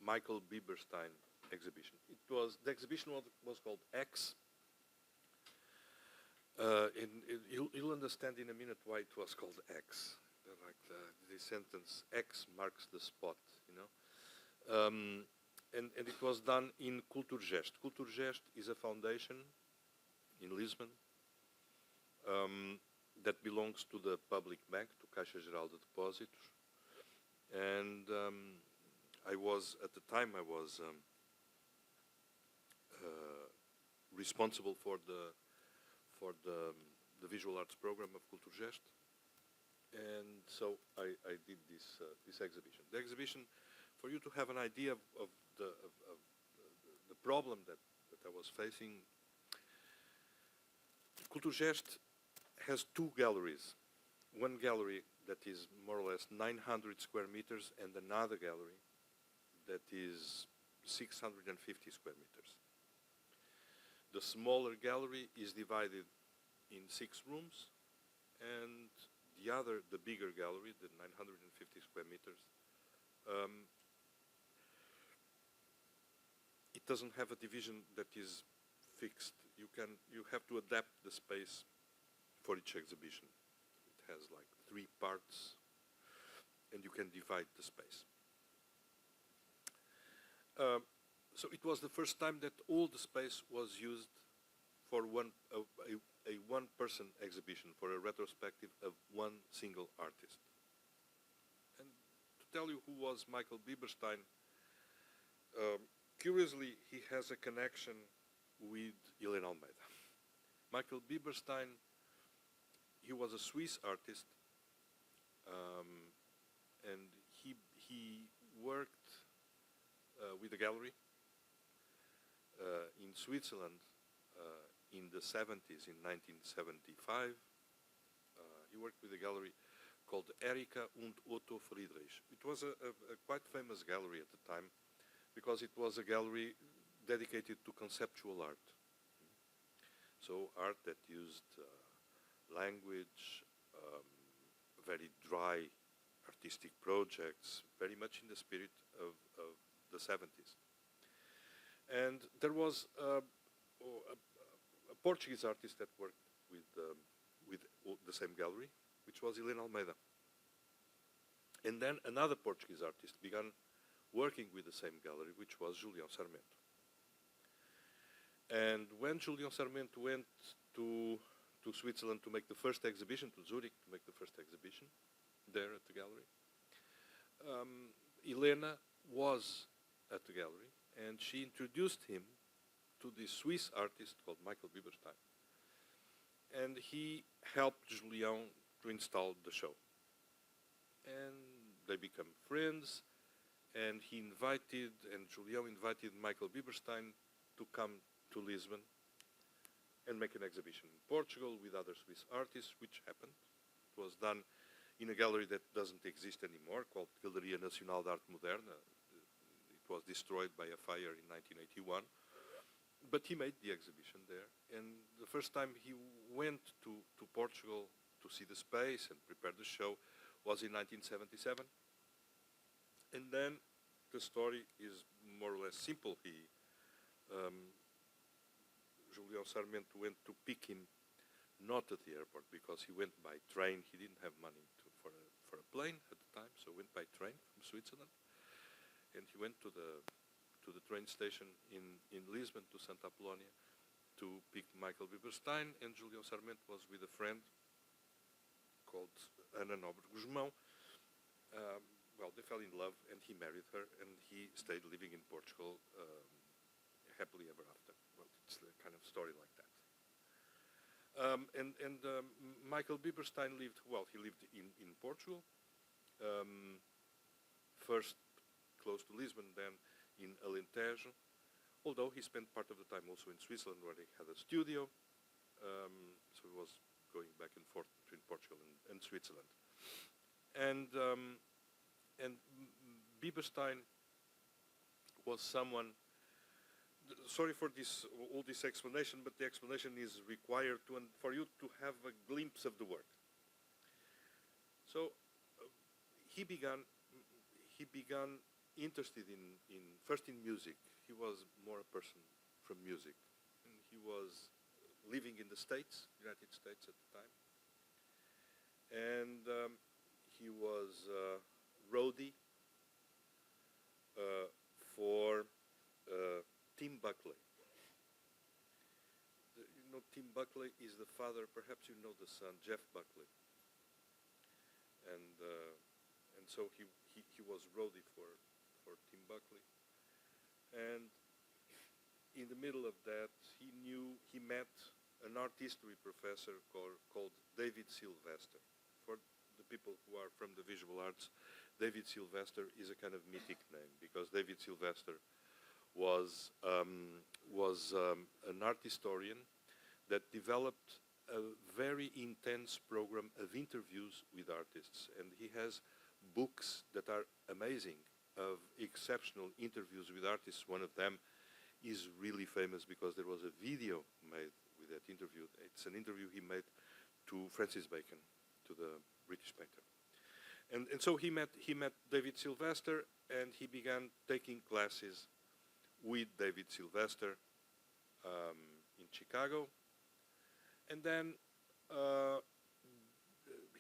Michael Bieberstein exhibition. The exhibition was called X. You'll understand in a minute why it was called X. Like the sentence, X marks the spot, you know. And it was done in Culturgest. Culturgest is a foundation in Lisbon that belongs to the public bank, to Caixa Geral de Depósitos. And I was, at the time, I was responsible for the visual arts program of Culturgest. And so I did this exhibition. The exhibition, for you to have an idea of the problem that I was facing, Culturgest has two galleries. One gallery that is more or less 900 square meters and another gallery that is 650 square meters. The smaller gallery is divided in 6 rooms, and the bigger gallery, the 950 square meters, it doesn't have a division that is fixed. You have to adapt the space for each exhibition. It has like 3 parts, and you can divide the space. So it was the first time that all the space was used for a one-person exhibition, for a retrospective of one single artist. And to tell you who was Michael Bieberstein, curiously, he has a connection with Helena Almeida. Michael Bieberstein, he was a Swiss artist, and he worked with a gallery in Switzerland in the 70s, in 1975. He worked with a gallery called Erika und Otto Friedrich. It was a quite famous gallery at the time because it was a gallery dedicated to conceptual art. So art that used language, very dry artistic projects, very much in the spirit of the 70s. And there was a Portuguese artist that worked with the same gallery, which was Helena Almeida. And then another Portuguese artist began working with the same gallery, which was Julião Sarmento. And when Julião Sarmento went to Switzerland to make the first exhibition, to Zurich to make the first exhibition, there at the gallery, Helena was at the gallery, and she introduced him to this Swiss artist called Michael Bieberstein. And he helped Julião to install the show. And they became friends, and Julião invited Michael Bieberstein to come to Lisbon and make an exhibition in Portugal with other Swiss artists, which happened. It was done in a gallery that doesn't exist anymore, called Galeria Nacional de Arte Moderna. It was destroyed by a fire in 1981. But he made the exhibition there. And the first time he went to Portugal to see the space and prepare the show was in 1977. And then the story is more or less simple. Julião Sarmento went to pick him, not at the airport, because he went by train. He didn't have money for a plane at the time, so went by train from Switzerland. And he went to the train station in Lisbon, to Santa Apollonia, to pick Michael Bieberstein, and Julião Sarmento was with a friend called Ana Nobre Guzmão. Well, they fell in love, and he married her, and he stayed living in Portugal happily ever after. Well, it's a kind of story like that. Michael Bieberstein lived in Portugal, first close to Lisbon, then in Alentejo, although he spent part of the time also in Switzerland, where he had a studio, so he was going back and forth between Portugal and Switzerland. And Bieberstein was someone, sorry for all this explanation, but the explanation is required for you to have a glimpse of the work. So he began interested first in music. He was more a person from music. And he was living in the States, United States at the time. And he was roadie for Tim Buckley. You know, Tim Buckley is the father, perhaps you know the son, Jeff Buckley. And so he was roadie for Tim Buckley. And in the middle of that, he met an art history professor called David Sylvester. For the people who are from the visual arts, David Sylvester is a kind of mythic name because David Sylvester was an art historian that developed a very intense program of interviews with artists, and he has books that are amazing of exceptional interviews with artists. One of them is really famous because there was a video made with that interview. It's an interview he made to Francis Bacon, to the British painter. And so he met David Sylvester, and he began taking classes with David Sylvester in Chicago. And then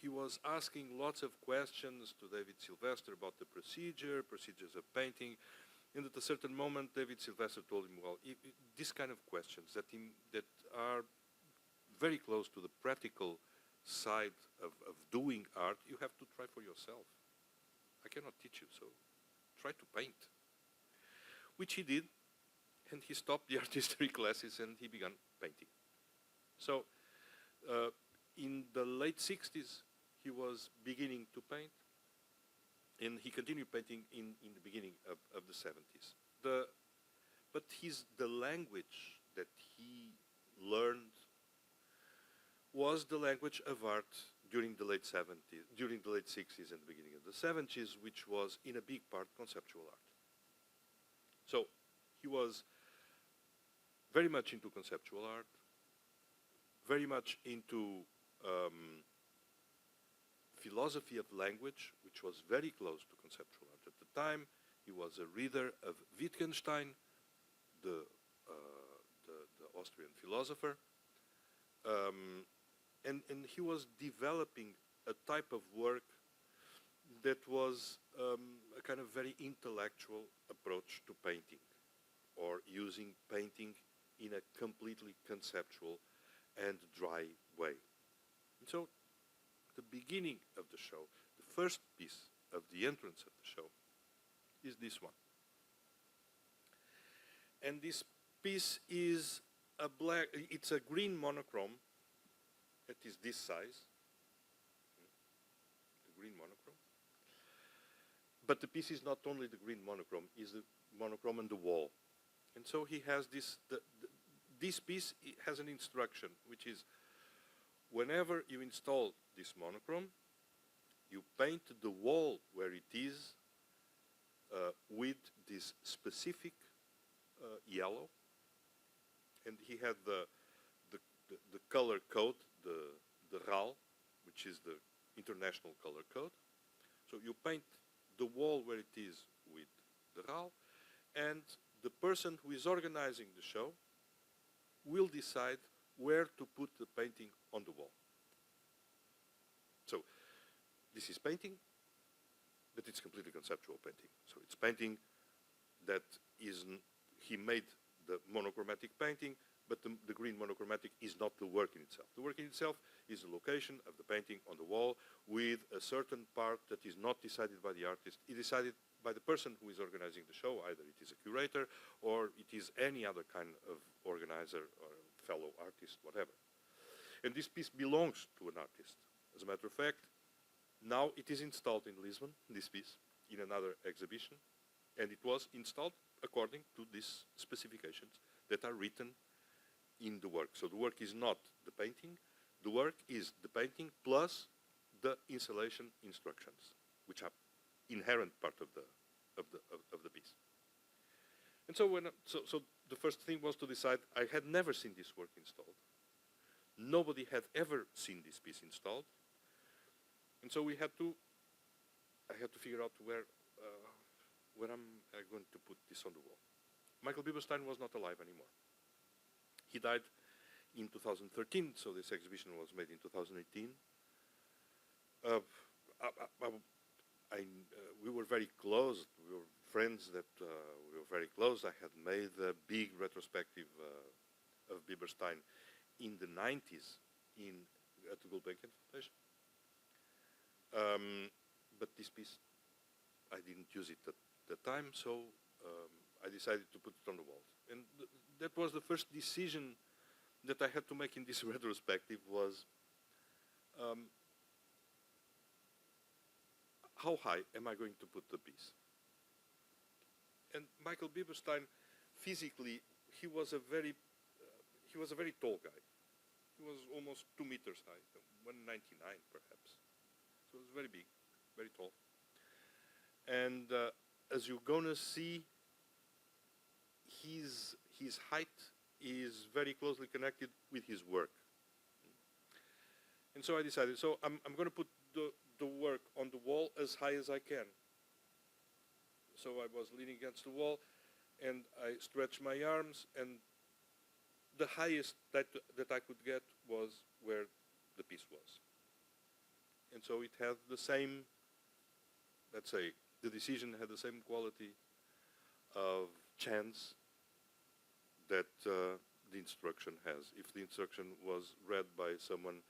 he was asking lots of questions to David Sylvester about the procedures of painting. And at a certain moment, David Sylvester told him, well, these kind of questions that are very close to the practical side of doing art, you have to try for yourself. I cannot teach you, so try to paint. Which he did, and he stopped the art history classes and he began painting. So in the late 60s, he was beginning to paint, and he continued painting in the beginning of the 70s. But the language that he learned was the language of art during the late 70s, during the late 60s and the beginning of the 70s, which was in a big part conceptual art. So he was very much into conceptual art, very much into philosophy of language, which was very close to conceptual art. At the time, he was a reader of Wittgenstein, the Austrian philosopher, and he was developing a type of work that was a kind of very intellectual approach to painting, or using painting in a completely conceptual and dry way. And so the beginning of the show, the first piece of the entrance of the show, is this one. And this piece is it's a green monochrome that is this size, the green monochrome. But the piece is not only the green monochrome, it's the monochrome on the wall. And so he has this piece has an instruction, which is whenever you install this monochrome, you paint the wall where it is with this specific yellow. And he had the color code, the RAL, which is the international color code. So you paint the wall where it is with the RAL, and the person who is organizing the show will decide where to put the painting on the wall. So this is painting, but it's completely conceptual painting. So it's painting that he made the monochromatic painting, but the green monochromatic is not the work in itself. The work in itself is the location of the painting on the wall with a certain part that is not decided by the artist. It's decided by the person who is organizing the show. Either it is a curator or it is any other kind of organizer or fellow artist, whatever. And this piece belongs to an artist. As a matter of fact, now it is installed in Lisbon, this piece, in another exhibition, and it was installed according to these specifications that are written in the work. So the work is not the painting, the work is the painting plus the installation instructions, which are inherent part of the piece. And so so the first thing was to decide. I had never seen this work installed. Nobody had ever seen this piece installed. And so I had to figure out where when am I going to put this on the wall? Michael Bieberstein was not alive anymore. He died in 2013, so this exhibition was made in 2018. We were very close. We were friends that we were very close. I had made a big retrospective of Bieberstein in the 90s at the Gulbenkian Foundation. But this piece, I didn't use it at the time, so I decided to put it on the wall. And that was the first decision that I had to make in this retrospective was how high am I going to put the piece? And Michael Bieberstein, physically, he was a very tall guy. He was almost 2 meters high, 199 perhaps. So it was very big, very tall. And as you're gonna see, his height is very closely connected with his work. And so I decided, so I'm gonna put the work on the wall as high as I can. So I was leaning against the wall, and I stretched my arms, and the highest that I could get was where the piece was. And so it had the same, let's say, the decision had the same quality of chance that the instruction has. If the instruction was read by someone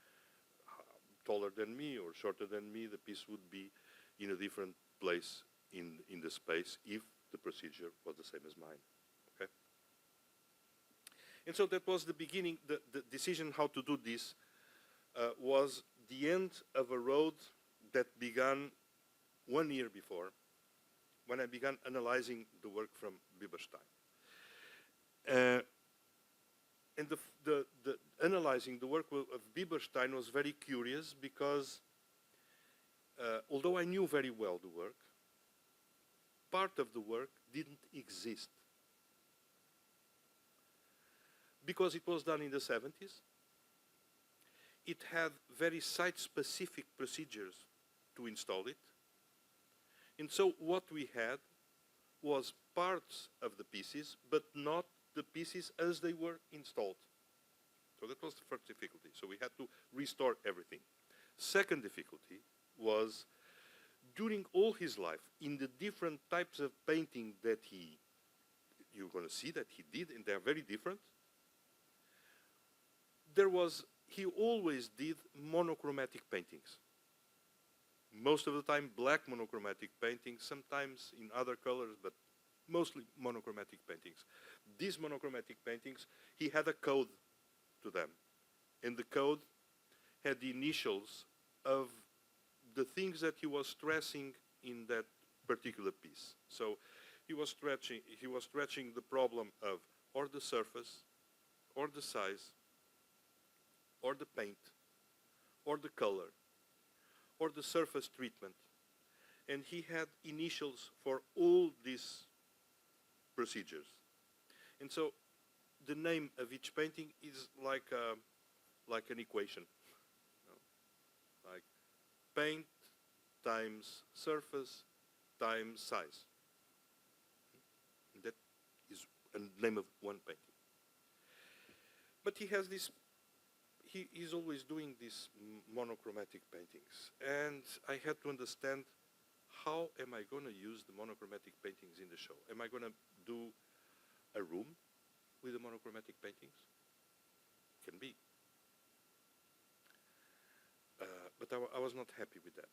taller than me or shorter than me, the piece would be in a different place in the space if the procedure was the same as mine, okay? And so that was the beginning. The decision how to do this was the end of a road that began 1 year before, when I began analyzing the work from Bieberstein. And the analyzing the work of Bieberstein was very curious because although I knew very well the work, part of the work didn't exist. Because it was done in the 70s, it had very site-specific procedures to install it. And so what we had was parts of the pieces, but not the pieces as they were installed. So that was the first difficulty. So we had to restore everything. Second difficulty was during all his life, in the different types of painting that you're going to see that he did, and they're very different, he always did monochromatic paintings. Most of the time black monochromatic paintings, sometimes in other colors, but mostly monochromatic paintings. These monochromatic paintings, he had a code to them. And the code had the initials of the things that he was stressing in that particular piece. So he was stretching the problem of or the surface, or the size, or the paint, or the color, or the surface treatment. And he had initials for all these procedures. And so the name of each painting is like an equation. Like paint times surface times size. And that is a name of one painting. But he has this, he's always doing these monochromatic paintings. And I had to understand, how am I going to use the monochromatic paintings in the show? Am I going to do a room with the monochromatic paintings? Can be. But I was not happy with that.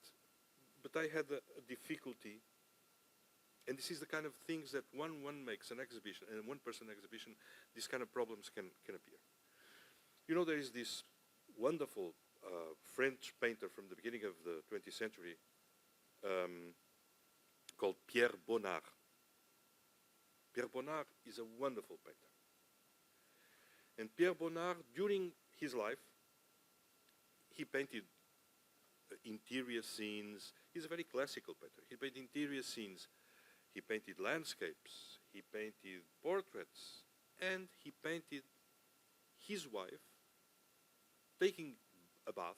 But I had a difficulty, and this is the kind of things that one makes an exhibition, and one person exhibition, these kind of problems can appear. You know, there is this wonderful French painter from the beginning of the 20th century called Pierre Bonnard. Pierre Bonnard is a wonderful painter. And Pierre Bonnard, during his life, he painted interior scenes. He's a very classical painter. He painted interior scenes. He painted landscapes. He painted portraits. And he painted his wife taking a bath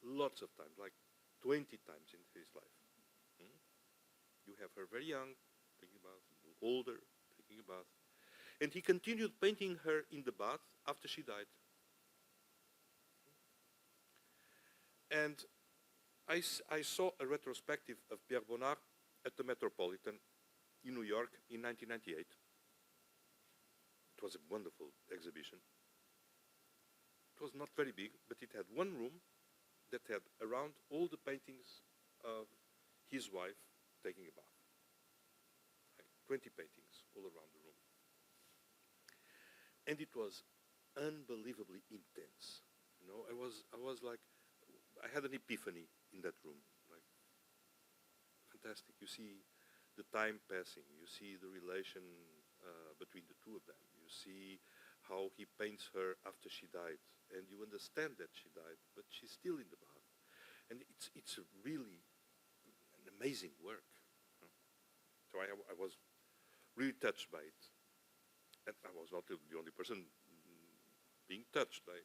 lots of times, like 20 times in his life. You have her very young, taking a bath, older, taking a bath. And he continued painting her in the bath after she died. And I saw a retrospective of Pierre Bonnard at the Metropolitan in New York in 1998. It was a wonderful exhibition. It was not very big, but it had one room that had around all the paintings of his wife taking a bath. Like 20 paintings all around the room. And it was unbelievably intense. You know, I was like, I had an epiphany in that room. Like, fantastic. You see the time passing. You see the relation between the two of them. You see how he paints her after she died. And you understand that she died, but she's still in the bath. And it's really an amazing work. So I was really touched by it. And I was not the only person being touched. I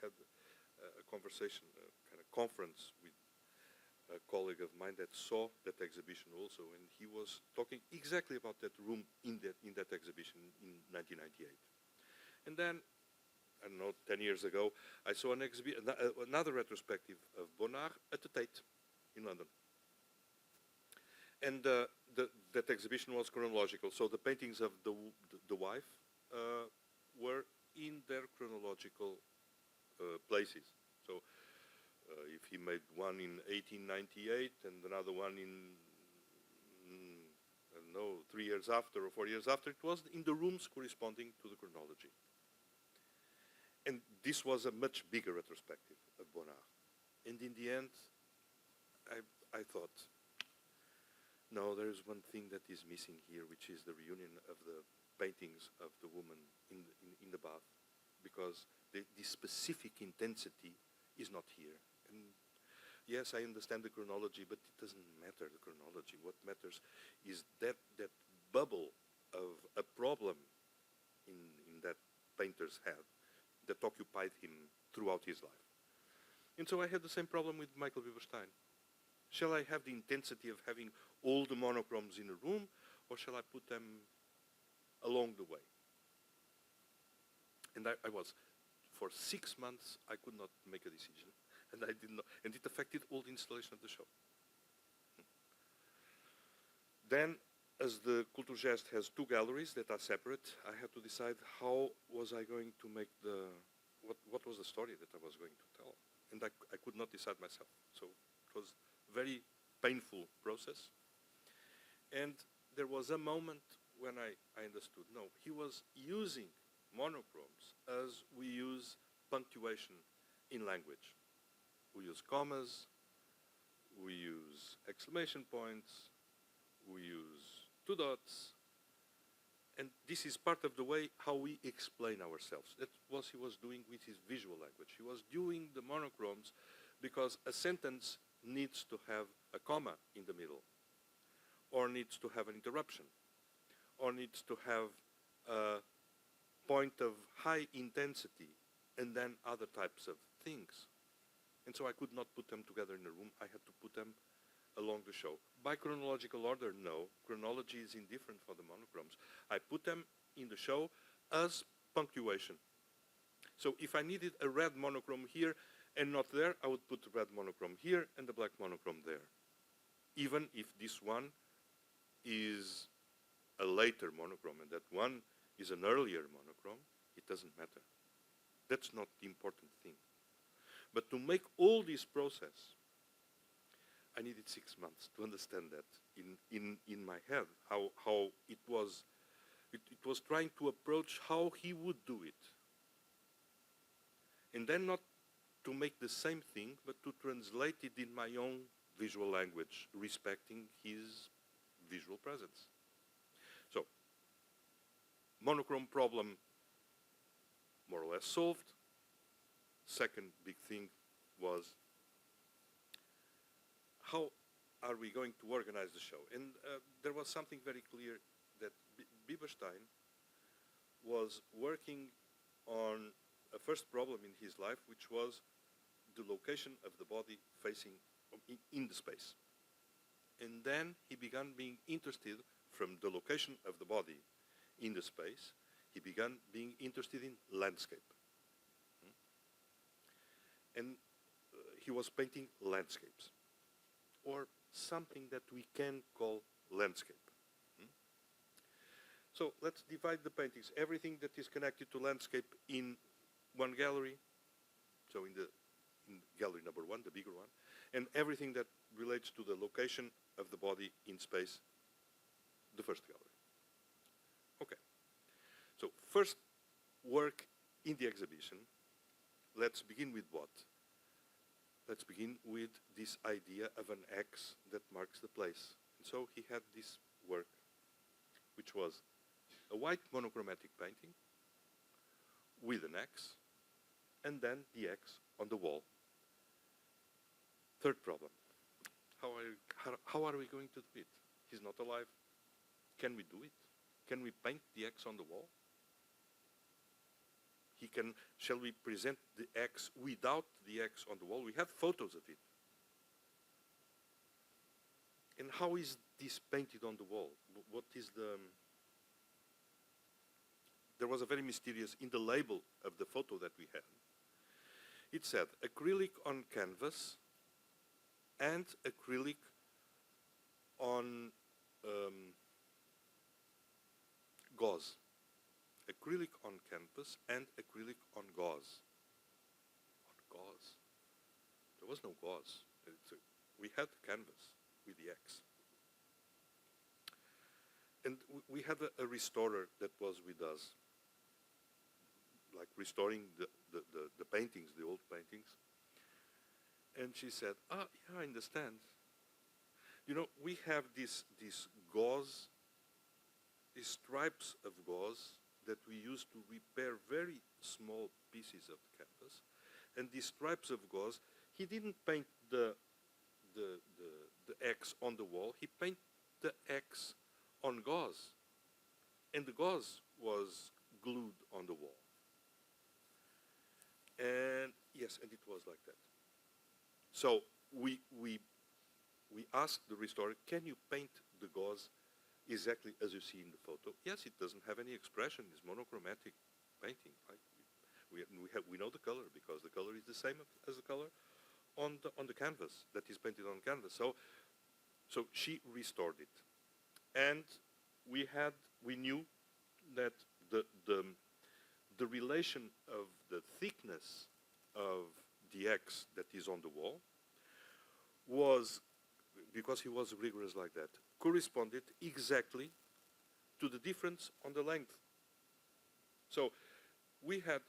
had a conversation, a kind of conference with a colleague of mine that saw that exhibition also, and he was talking exactly about that room in that exhibition in 1998. And then, I don't know, 10 years ago, I saw another retrospective of Bonnard at the Tate in London. And that exhibition was chronological, so the paintings of the wife were in their chronological places. So if he made one in 1898 and another one in, I don't know, 3 years after or 4 years after, it was in the rooms corresponding to the chronology. And this was a much bigger retrospective of Bonnard. And in the end, I thought, no, there is one thing that is missing here, which is the reunion of the paintings of the woman in the bath, because the specific intensity is not here. And yes, I understand the chronology, but it doesn't matter, the chronology. What matters is that bubble of a problem in that painter's head that occupied him throughout his life. And so I had the same problem with Michael Bieberstein. Shall I have the intensity of having all the monochromes in a room, or shall I put them along the way? And I was, for 6 months, I could not make a decision. And I didn't know, and it affected all the installation of the show. Then, as the Kulturgest has 2 galleries that are separate, I had to decide how was I going to make what was the story that I was going to tell. And I could not decide myself. So it was a very painful process. And there was a moment when I understood, no, he was using monochromes as we use punctuation in language. We use commas, we use exclamation points, we use 2 dots, and this is part of the way how we explain ourselves. That's what he was doing with his visual language. He was doing the monochromes because a sentence needs to have a comma in the middle, or needs to have an interruption, or needs to have a point of high intensity, and then other types of things. And so I could not put them together in a room. I had to put them along the show. By chronological order, no. Chronology is indifferent for the monochromes. I put them in the show as punctuation. So if I needed a red monochrome here and not there, I would put the red monochrome here and the black monochrome there. Even if this one is a later monochrome and that one is an earlier monochrome, it doesn't matter. That's not the important thing. But to make all this process, I needed 6 months to understand that in my head, how it was trying to approach how he would do it. And then not to make the same thing, but to translate it in my own visual language, respecting his visual presence. So, monochrome problem more or less solved. Second big thing was, how are we going to organize the show? And there was something very clear, that Bieberstein was working on a first problem in his life, which was the location of the body facing in the space. and then he began being interested from the location of the body in the space. He began being interested in landscape. And he was painting landscapes, or something that we can call landscape. So let's divide the paintings. Everything that is connected to landscape in one gallery, so in gallery number one, the bigger one, and everything that relates to the location of the body in space, the first gallery. Okay. So first work in the exhibition, let's begin with what? Let's begin with this idea of an X that marks the place. And so he had this work, which was a white monochromatic painting with an X, and then the X on the wall. Third problem, how are we going to do it? He's not alive. Can we do it? Can we paint the X on the wall? Shall we present the X without the X on the wall? We have photos of it. And how is this painted on the wall? What is there was a very mysterious, in the label of the photo that we had, it said acrylic on canvas and acrylic on gauze. Acrylic on canvas and acrylic on gauze. On gauze. There was no gauze. We had canvas with the X. And we had a restorer that was with us, like restoring the paintings, the old paintings. And she said, yeah, I understand. You know, we have this gauze, these stripes of gauze that we use to repair very small pieces of canvas. And these stripes of gauze, he didn't paint the X on the wall, he painted the X on gauze. And the gauze was glued on the wall. And yes, and it was like that. So we asked the restorer, can you paint the gauze exactly as you see in the photo? Yes, it doesn't have any expression. It's monochromatic painting. Right? We know the color because the color is the same as the color on the canvas that is painted on canvas. So she restored it, and we knew that the relation of the thickness of the X that is on the wall was, because he was rigorous like that, corresponded exactly to the difference on the length. So we had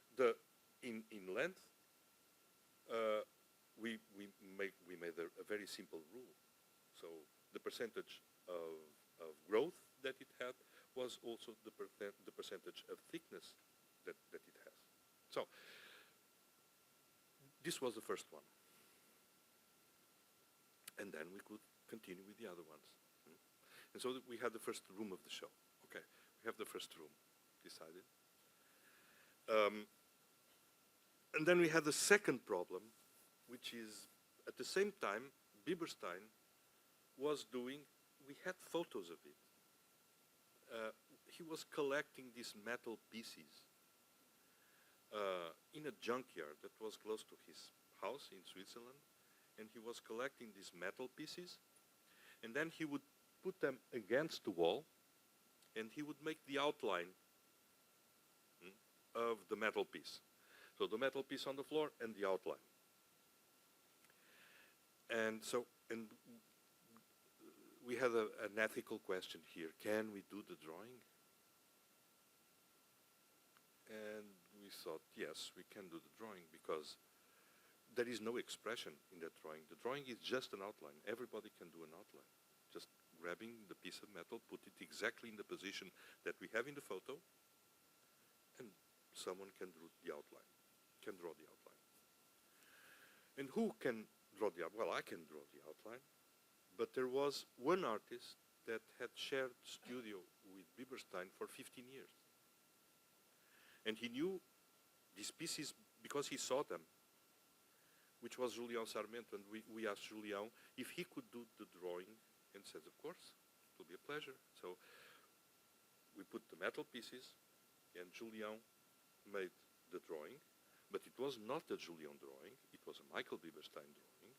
in length, we made a very simple rule. So the percentage of growth that it had was also the percentage of thickness that it has. So this was the first one. And then we could continue with the other ones. And so we had the first room of the show. Okay, we have the first room decided. And then we had the second problem, which is at the same time, Bieberstein was doing, we had photos of it. He was collecting these metal pieces in a junkyard that was close to his house in Switzerland. And he was collecting these metal pieces, and then he would put them against the wall, and he would make the outline of the metal piece. So the metal piece on the floor and the outline. And so, we had an ethical question here. Can we do the drawing? And we thought, yes, we can do the drawing because there is no expression in that drawing. The drawing is just an outline. Everybody can do an outline. Just grabbing the piece of metal, put it exactly in the position that we have in the photo, and someone can draw the outline. And who can draw the outline? Well, I can draw the outline. But there was one artist that had shared studio with Bieberstein for 15 years. And he knew these pieces because he saw them, which was Julian Sarmento, and we asked Julian if he could do the drawing, and said, of course, it will be a pleasure. So we put the metal pieces, and Julien made the drawing, but it was not a Julien drawing, it was a Michael Bieberstein drawing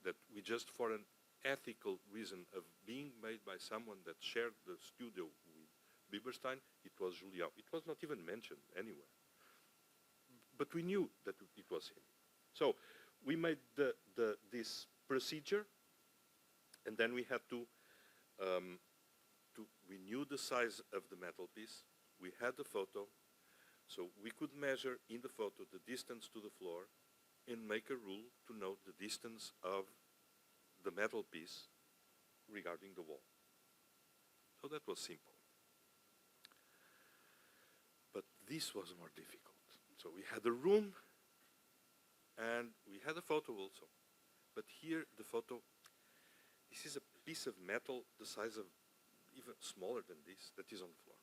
that we just, for an ethical reason of being made by someone that shared the studio with Bieberstein, it was Julien. It was not even mentioned anywhere. But we knew that it was him. So we made this procedure, and then we had we knew the size of the metal piece. We had the photo, so we could measure in the photo the distance to the floor and make a rule to note the distance of the metal piece regarding the wall. So that was simple. But this was more difficult. So we had a room, and we had a photo also. But here the photo, this is a piece of metal the size of even smaller than this that is on the floor.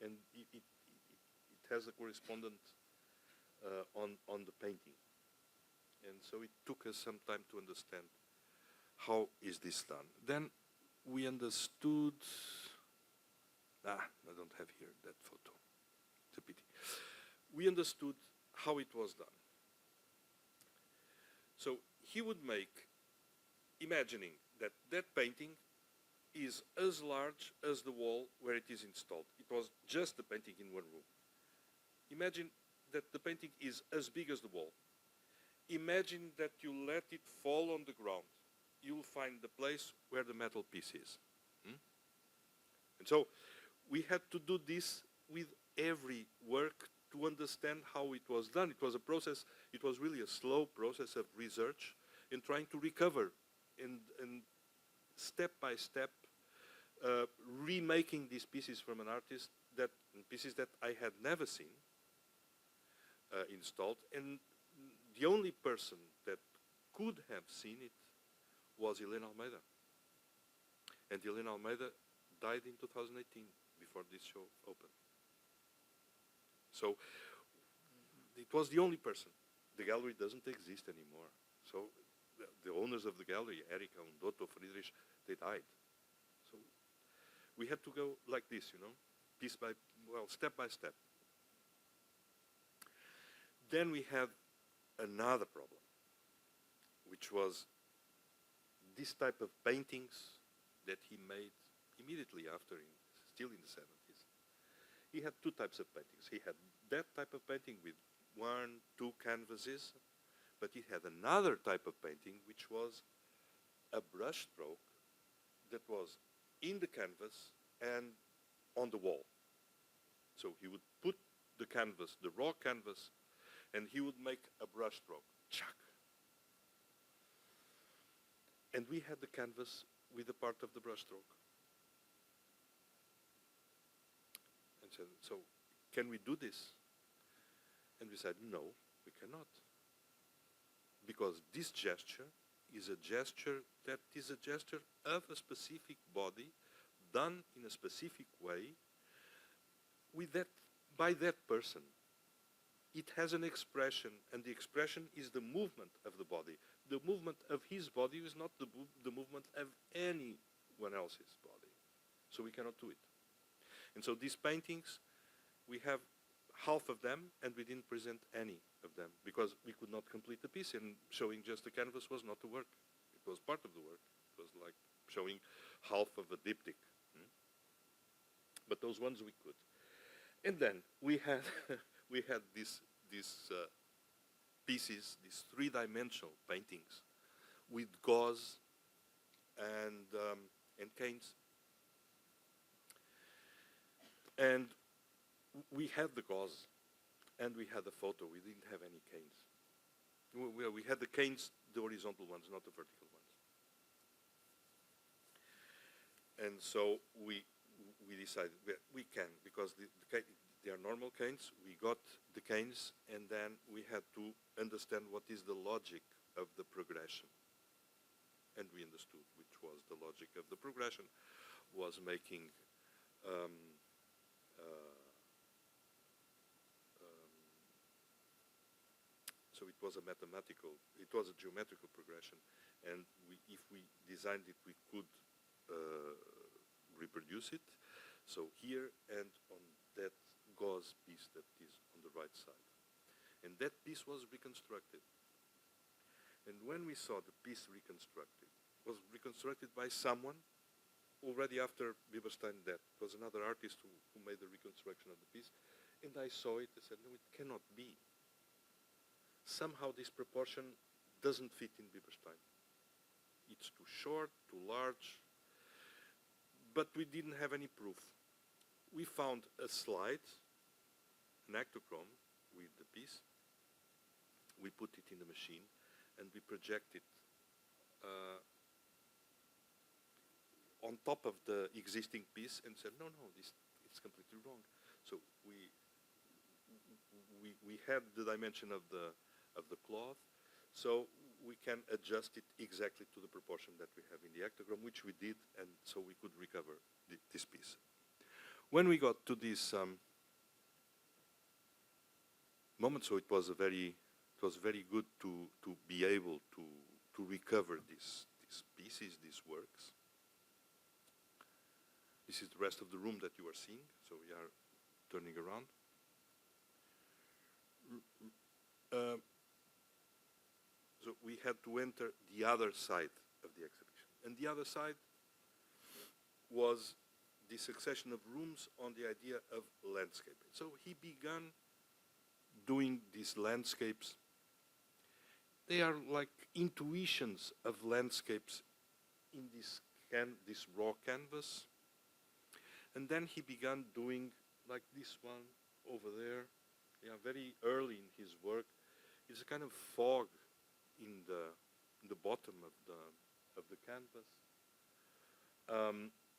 And it has a correspondent on the painting. And so it took us some time to understand how is this done. Then we understood, I don't have here that photo, it's a pity. We understood how it was done. So he would make, imagining that that painting is as large as the wall where it is installed. It was just the painting in one room. Imagine that the painting is as big as the wall. Imagine that you let it fall on the ground. You'll find the place where the metal piece is. And so we had to do this with every work to understand how it was done. It was a process, it was really a slow process of research in trying to recover and step by step remaking these pieces from an artist, pieces that I had never seen installed. And the only person that could have seen it was Helena Almeida. And Helena Almeida died in 2018, before this show opened. So it was the only person. The gallery doesn't exist anymore. So the owners of the gallery, Erika, Undotto, Friedrich, they died. So we had to go like this, step by step. Then we had another problem, which was this type of paintings that he made immediately after, still in the 70s. He had two types of paintings. He had that type of painting with 1, 2 canvases, but he had another type of painting which was a brush stroke that was in the canvas and on the wall. So he would put the canvas, the raw canvas, and he would make a brush stroke, chuck. And we had the canvas with a part of the brush stroke. And so can we do this? And we said, no, we cannot. Because this gesture is a gesture that is a gesture of a specific body done in a specific way with that, by that person. It has an expression, and the expression is the movement of the body. The movement of his body is not the movement of anyone else's body. So we cannot do it. And so these paintings, we have half of them, and we didn't present any of them, because we could not complete the piece, and showing just the canvas was not the work. It was part of the work. It was like showing half of a diptych. But those ones we could. And then we had we had these pieces, these three-dimensional paintings with gauze and canes. And we had the gauze, and we had the photo. We didn't have any canes. We had the canes, the horizontal ones, not the vertical ones. And so we decided we can, because they are normal canes. We got the canes, and then we had to understand what is the logic of the progression. And we understood which was the logic of the progression, was making so it was a geometrical progression, and if we designed it, we could reproduce it. So here and on that gauze piece that is on the right side. And that piece was reconstructed. And when we saw the piece reconstructed, it was reconstructed by someone already after Bieberstein's death. It was another artist who made the reconstruction of the piece. And I saw it and said, no, it cannot be. Somehow this proportion doesn't fit in Bieberstein. It's too short, too large. But we didn't have any proof. We found a slide, an actochrome with the piece. We put it in the machine and we project it on top of the existing piece and said, no, it's completely wrong. So we had the dimension of the cloth, so we can adjust it exactly to the proportion that we have in the actochrome, which we did, and so we could recover this piece. When we got to this moment, so it was very good to be able to recover these pieces, these works. This is the rest of the room that you are seeing, so we are turning around. So we had to enter the other side of the exhibition. And the other side was the succession of rooms on the idea of landscaping. So he began doing these landscapes. They are like intuitions of landscapes in this raw canvas. And then he began doing like this one over there. Yeah, very early in his work. It's a kind of fog in the bottom of the canvas.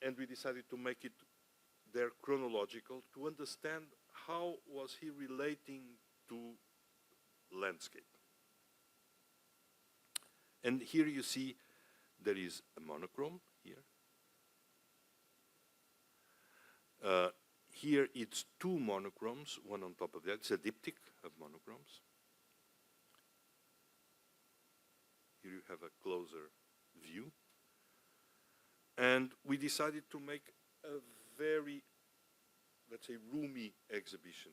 And we decided to make it there chronological to understand how was he relating to landscape. And here you see there is a monochrome here. Here it's two monochromes, one on top of the other. It's a diptych of monochromes. Here you have a closer view. And we decided to make a very, let's say, roomy exhibition,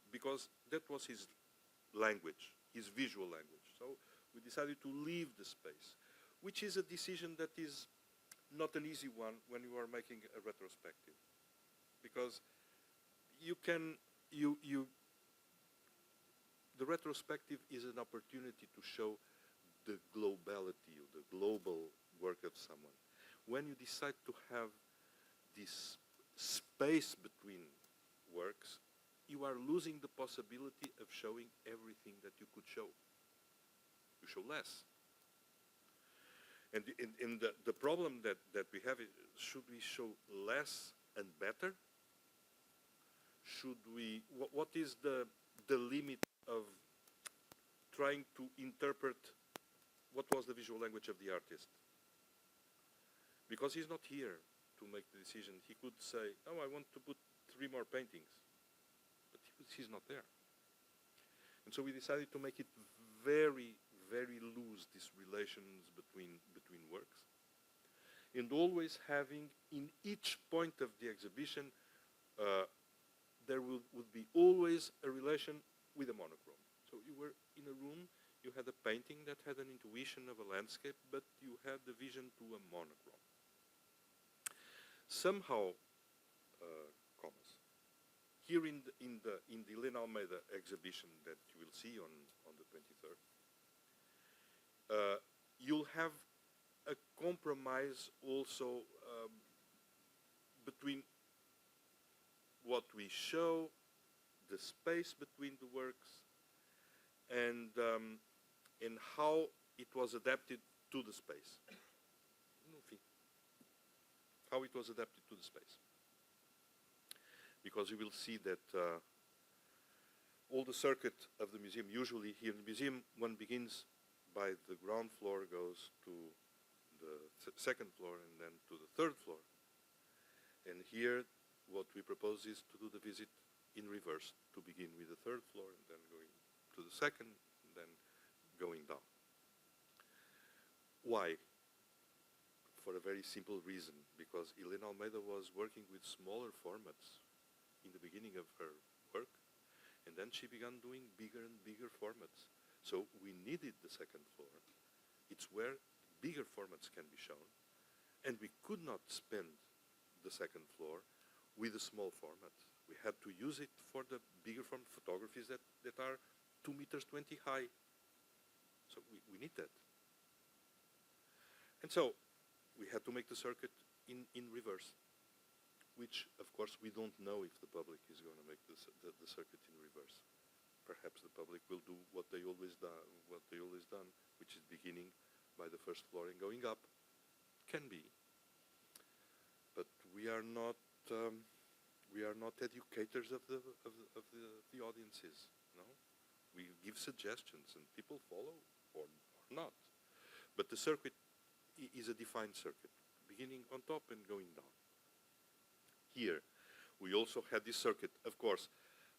because that was his language, his visual language. So we decided to leave the space, which is a decision that is not an easy one when you are making a retrospective. Because the retrospective is an opportunity to show the globality, or the global work of someone. When you decide to have this space between works, you are losing the possibility of showing everything that you could show. You show less. And the problem that we have is, should we show less and better? Should we, what is the limit of trying to interpret what was the visual language of the artist? Because he's not here to make the decision. He could say, oh, I want to put 3 more paintings. But he's not there. And so we decided to make it very, very loose, these relations between works. And always having, in each point of the exhibition, there would be always a relation with a monochrome. So you were in a room, you had a painting that had an intuition of a landscape, but you had the vision to a monochrome. Somehow, commas, here in the Helena Almeida exhibition that you will see on the 23rd, you'll have a compromise also between what we show, the space between the works, and how it was adapted to the space. How it was adapted to the space. Because you will see that all the circuit of the museum, usually here in the museum, one begins by the ground floor, goes to the second floor, and then to the third floor. And here, what we propose is to do the visit in reverse, to begin with the third floor, and then going to the second, and then going down. Why? For a very simple reason, because Helena Almeida was working with smaller formats in the beginning of her work, and then she began doing bigger and bigger formats. So we needed the second floor. It's where bigger formats can be shown, and we could not spend the second floor with a small format. We had to use it for the bigger form photographies that are 2 meters 20 high. So we need that. And so we had to make the circuit in reverse, which of course we don't know if the public is going to make the circuit in reverse. Perhaps the public will do what they always done, which is beginning by the first floor and going up. Can be, but we are not educators of the audiences. No, we give suggestions and people follow or not. But the circuit is a defined circuit, beginning on top and going down. Here, we also had this circuit, of course,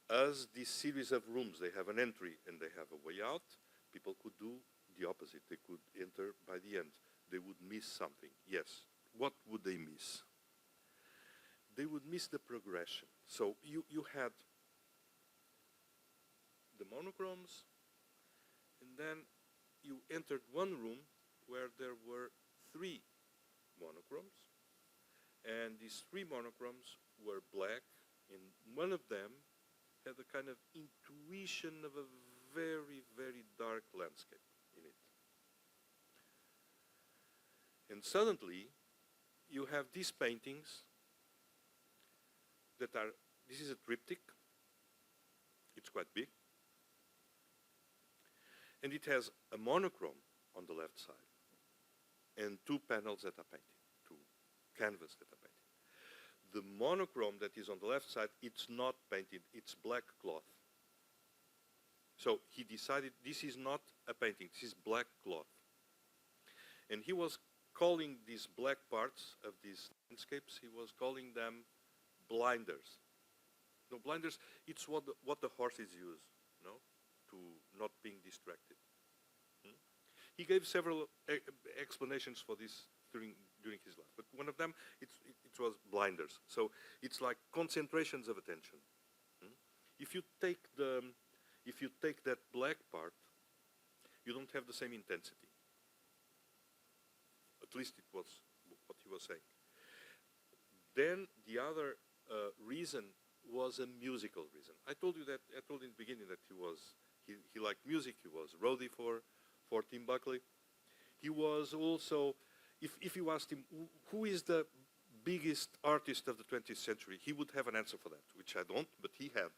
as this series of rooms, they have an entry and they have a way out. People could do the opposite. They could enter by the end. They would miss something. Yes. What would they miss? They would miss the progression. So you had the monochromes, and then you entered one room where there were 3 monochromes, and these 3 monochromes were black, and one of them had a kind of intuition of a very, very dark landscape in it. And suddenly, you have these paintings that are, this is a triptych, it's quite big, and it has a monochrome on the left side, and 2 panels that are painted, 2 canvas that are painted. The monochrome that is on the left side, it's not painted, it's black cloth. So he decided this is not a painting, this is black cloth. And he was calling these black parts of these landscapes, he was calling them blinders. No, blinders, it's what the horses use, no, to not being distracted. He gave several explanations for this during his life, but one of them, it was blinders. So it's like concentrations of attention. If you take that black part, you don't have the same intensity. At least it was what he was saying. Then the other reason was a musical reason. I told you in the beginning that he liked music. He was roadie for Tim Buckley. He was also, if you asked him who is the biggest artist of the 20th century, he would have an answer for that, which I don't, but he had.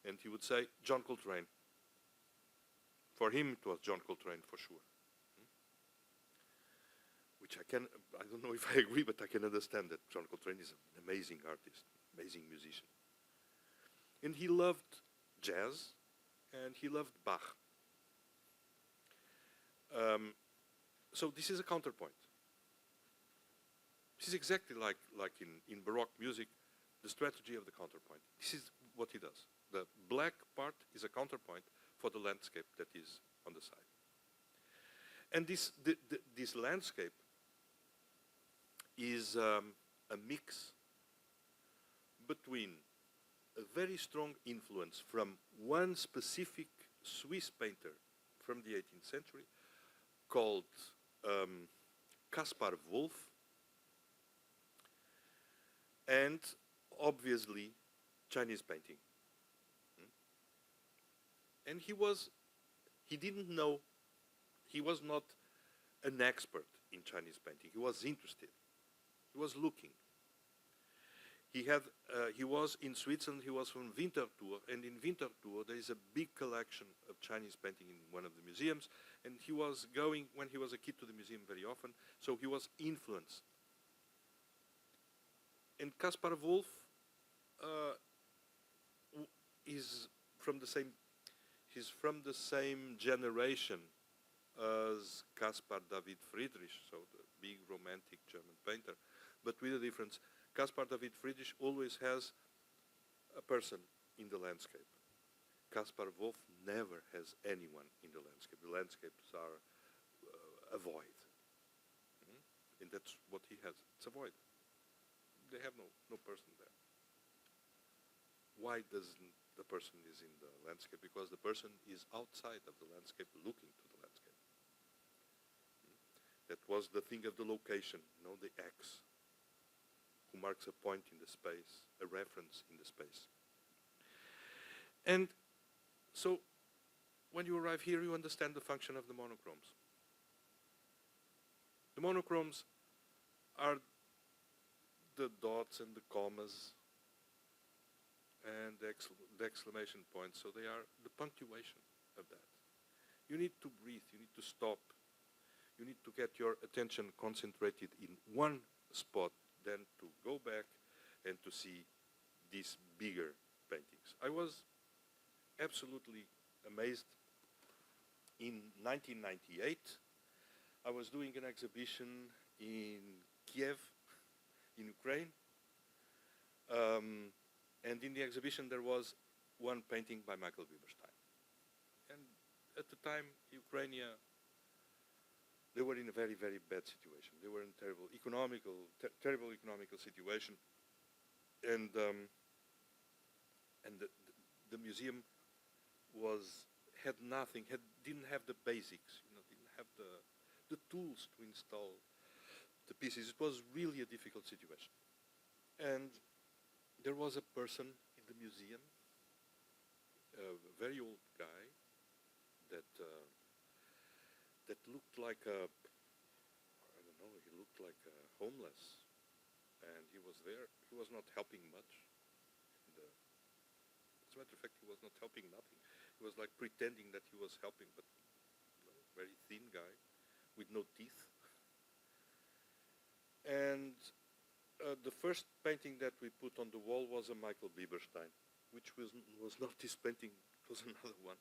And he would say, John Coltrane. For him, it was John Coltrane for sure. Which I don't know if I agree, but I can understand that John Coltrane is an amazing artist, amazing musician. And he loved jazz, and he loved Bach. So this is a counterpoint. This is exactly like in Baroque music, the strategy of the counterpoint. This is what he does. The black part is a counterpoint for the landscape that is on the side. And this landscape is a mix between a very strong influence from one specific Swiss painter from the 18th century called Caspar Wolff, and obviously Chinese painting. And he didn't know, he was not an expert in Chinese painting. He was interested. He was looking. He was in Switzerland, he was from Winterthur, and in Winterthur there is a big collection of Chinese painting in one of the museums, and he was going, when he was a kid, to the museum very often, so he was influenced. And Caspar Wolff is from the same generation as Caspar David Friedrich, so the big romantic German painter, but with a difference. Caspar David Friedrich always has a person in the landscape. Caspar Wolff never has anyone in the landscape. The landscapes are a void. And that's what he has. It's a void. They have no person there. Why doesn't the person is in the landscape? Because the person is outside of the landscape looking to the landscape. That was the thing of the location, the X, who marks a point in the space, a reference in the space. And so when you arrive here, you understand the function of the monochromes. The monochromes are the dots and the commas and the exclamation points. So they are the punctuation of that. You need to breathe, you need to stop. You need to get your attention concentrated in one spot, then to go back and to see these bigger paintings. I was absolutely amazed. In 1998, I was doing an exhibition in Kiev, in Ukraine. And in the exhibition there was one painting by Michael Bieberstein. And at the time, Ukraine, they were in a very, very bad situation. They were in terrible economical situation. And the museum had nothing, didn't have the basics, didn't have the tools to install the pieces. It was really a difficult situation. And there was a person in the museum, a very old guy, that looked like he looked like a homeless. And he was there. He was not helping much. As a matter of fact, he was not helping nothing. He was like pretending that he was helping, but very thin guy with no teeth. And the first painting that we put on the wall was a Michael Bieberstein, which was not this painting, it was another one.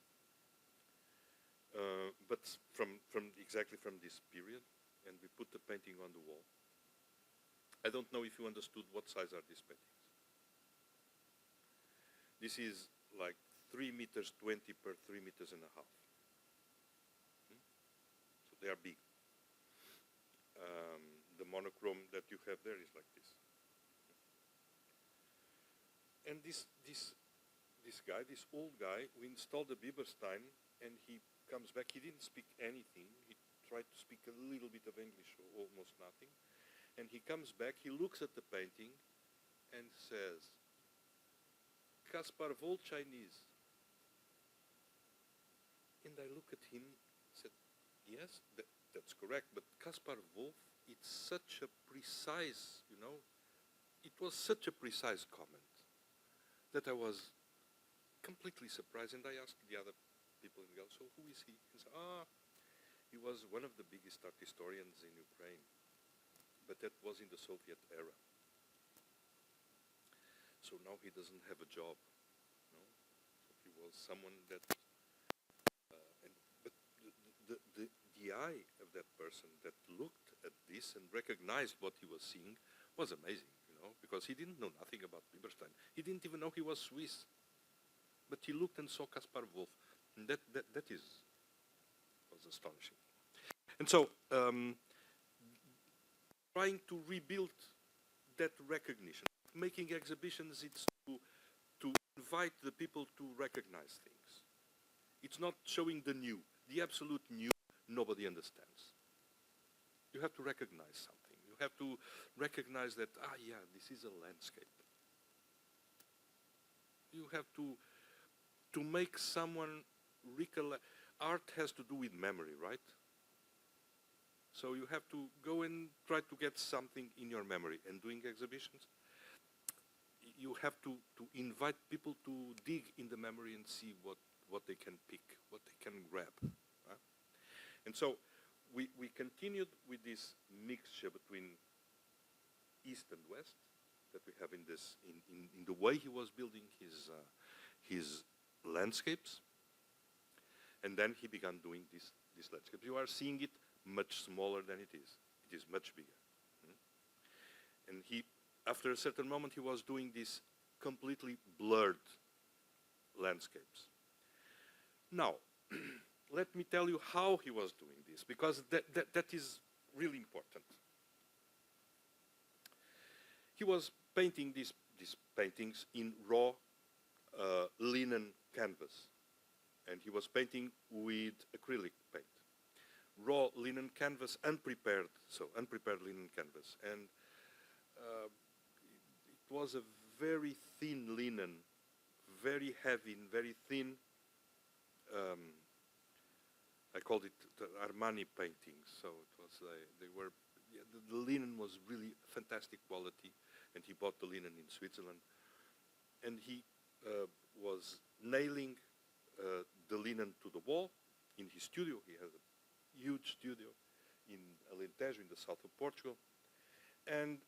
But exactly from this period, and we put the painting on the wall. I don't know if you understood what size are these paintings. This is like 3 meters 20 per 3 meters and a half. So they are big. The monochrome that you have there is like this. And this guy, this old guy, we installed the Bieberstein, and he comes back. He didn't speak anything. He tried to speak a little bit of English, or almost nothing. And he comes back, he looks at the painting, and says, "Kaspar Vol Chinese." And I look at him, said, "Yes, that's correct, but Kaspar Wolf, it's such a precise, it was such a precise comment that I was completely surprised." And I asked the other people in the gallery, "So who is he?" He said, he was one of the biggest art historians in Ukraine, but that was in the Soviet era. So now he doesn't have a job. So he was someone that, but the eye of that person that looked at this and recognized what he was seeing was amazing, because he didn't know nothing about Bieberstein. He didn't even know he was Swiss. But he looked and saw Kaspar Wolf. And that was astonishing. And so, trying to rebuild that recognition. Making exhibitions, it's to invite the people to recognize things. It's not showing the new. The absolute new, nobody understands. You have to recognize something. You have to recognize that, this is a landscape. You have to make someone recollect. Art has to do with memory, right? So you have to go and try to get something in your memory. And doing exhibitions, you have to invite people to dig in the memory and see what they can pick, what they can grab. And so we continued with this mixture between East and West that we have in the way he was building his landscapes. And then he began doing this landscape. You are seeing it much smaller than it is. It is much bigger. And after a certain moment, he was doing these completely blurred landscapes. Now, let me tell you how he was doing this, because that is really important. he was painting these paintings in raw linen canvas, and he was painting with acrylic paint. Raw linen canvas, unprepared linen canvas, and it was a very thin linen, very heavy and very thin. I called it the Armani paintings. So it was the linen was really fantastic quality, and he bought the linen in Switzerland, and he was nailing the linen to the wall in his studio. He has a huge studio in Alentejo, in the south of Portugal. And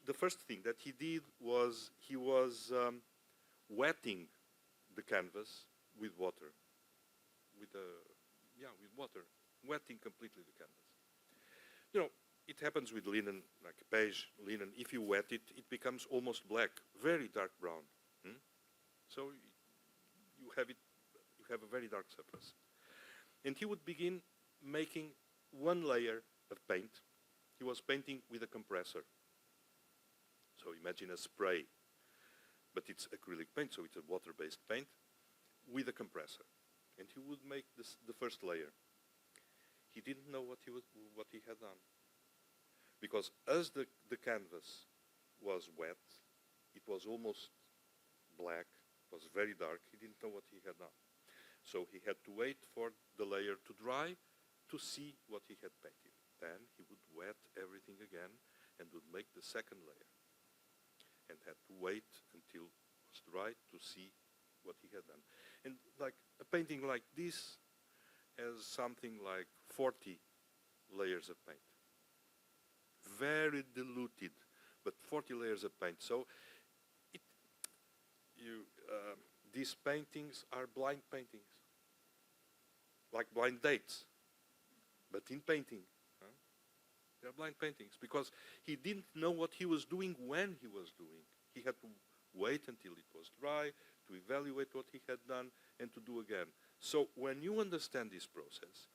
the first thing that he did was he was wetting the canvas with water, with water, wetting completely the canvas. You know, it happens with linen, like beige linen. If you wet it, it becomes almost black, very dark brown. So you have a very dark surface. And he would begin making one layer of paint. He was painting with a compressor. So imagine a spray, but it's acrylic paint, so it's a water-based paint with a compressor. And he would make the first layer. He didn't know what he had done, because as the canvas was wet, it was almost black, it was very dark. He didn't know what he had done. So he had to wait for the layer to dry to see what he had painted. Then he would wet everything again and would make the second layer, and had to wait until it was dry to see what he had done. And like a painting like this has something like 40 layers of paint. Very diluted, but 40 layers of paint. So these paintings are blind paintings, like blind dates, but in painting. They're blind paintings because he didn't know what he was doing when he was doing. He had to wait until it was dry to evaluate what he had done and to do again. So when you understand this process,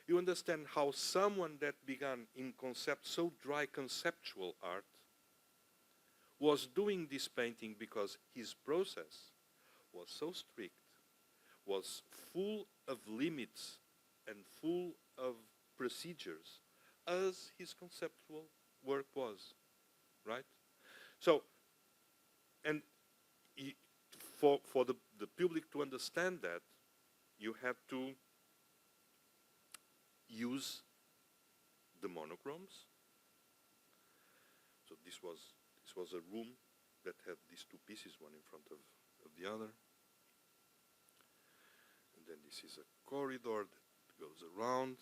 you understand how someone that began in so dry conceptual art was doing this painting because his process was so strict, was full of limits and full of procedures, as his conceptual work was, right? So, and for the public to understand that, you have to use the monochromes. So this was a room that had these two pieces, one in front of the other. And then this is a corridor that goes around.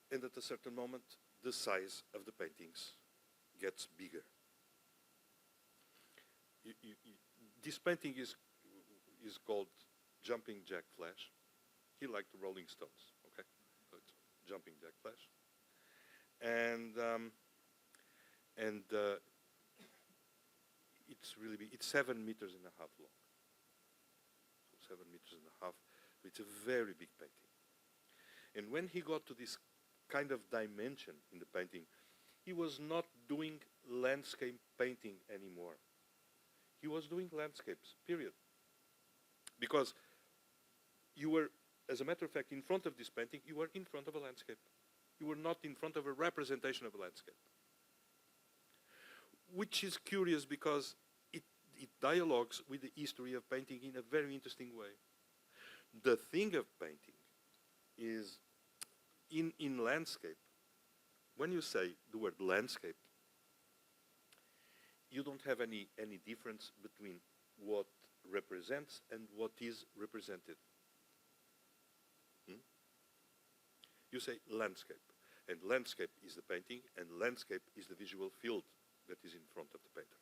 And at a certain moment, the size of the paintings gets bigger. This painting is called Jumping Jack Flash. He liked the Rolling Stones, okay? So it's Jumping Jack Flash. And it's really big. It's 7.5 meters long. So 7.5 meters. So it's a very big painting. And when he got to this kind of dimension in the painting, he was not doing landscape painting anymore. He was doing landscapes, period. Because you were, as a matter of fact, in front of this painting, you were in front of a landscape. You were not in front of a representation of a landscape. Which is curious because it dialogues with the history of painting in a very interesting way. The thing of painting is, in landscape, when you say the word landscape, you don't have any difference between what represents and what is represented. You say landscape, and landscape is the painting, and landscape is the visual field that is in front of the painter.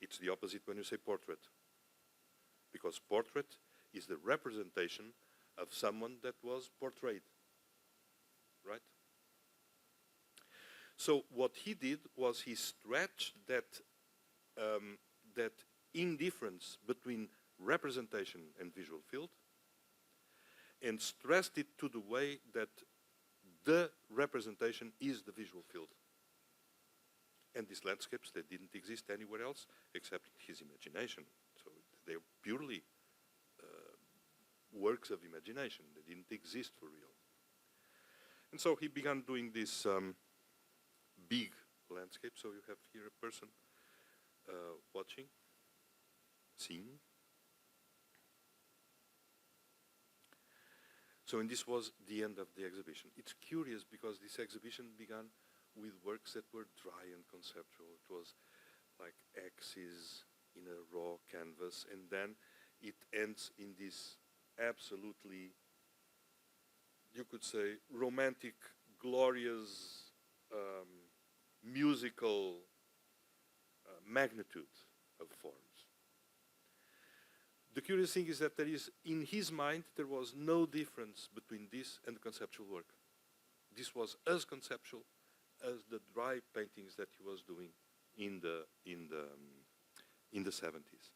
It's the opposite when you say portrait, because portrait is the representation of someone that was portrayed, right? So what he did was he stretched that indifference between representation and visual field and stressed it to the way that the representation is the visual field. And these landscapes, they didn't exist anywhere else except his imagination. So they're purely works of imagination. They didn't exist for real. And so he began doing this big landscape. So you have here a person watching, seeing. So, and this was the end of the exhibition. It's curious because this exhibition began with works that were dry and conceptual. It was like axes in a raw canvas, and then it ends in this absolutely, you could say, romantic, glorious, musical magnitude of forms. The curious thing is that there is, in his mind, there was no difference between this and the conceptual work. This was as conceptual as the dry paintings that he was doing in the 70s.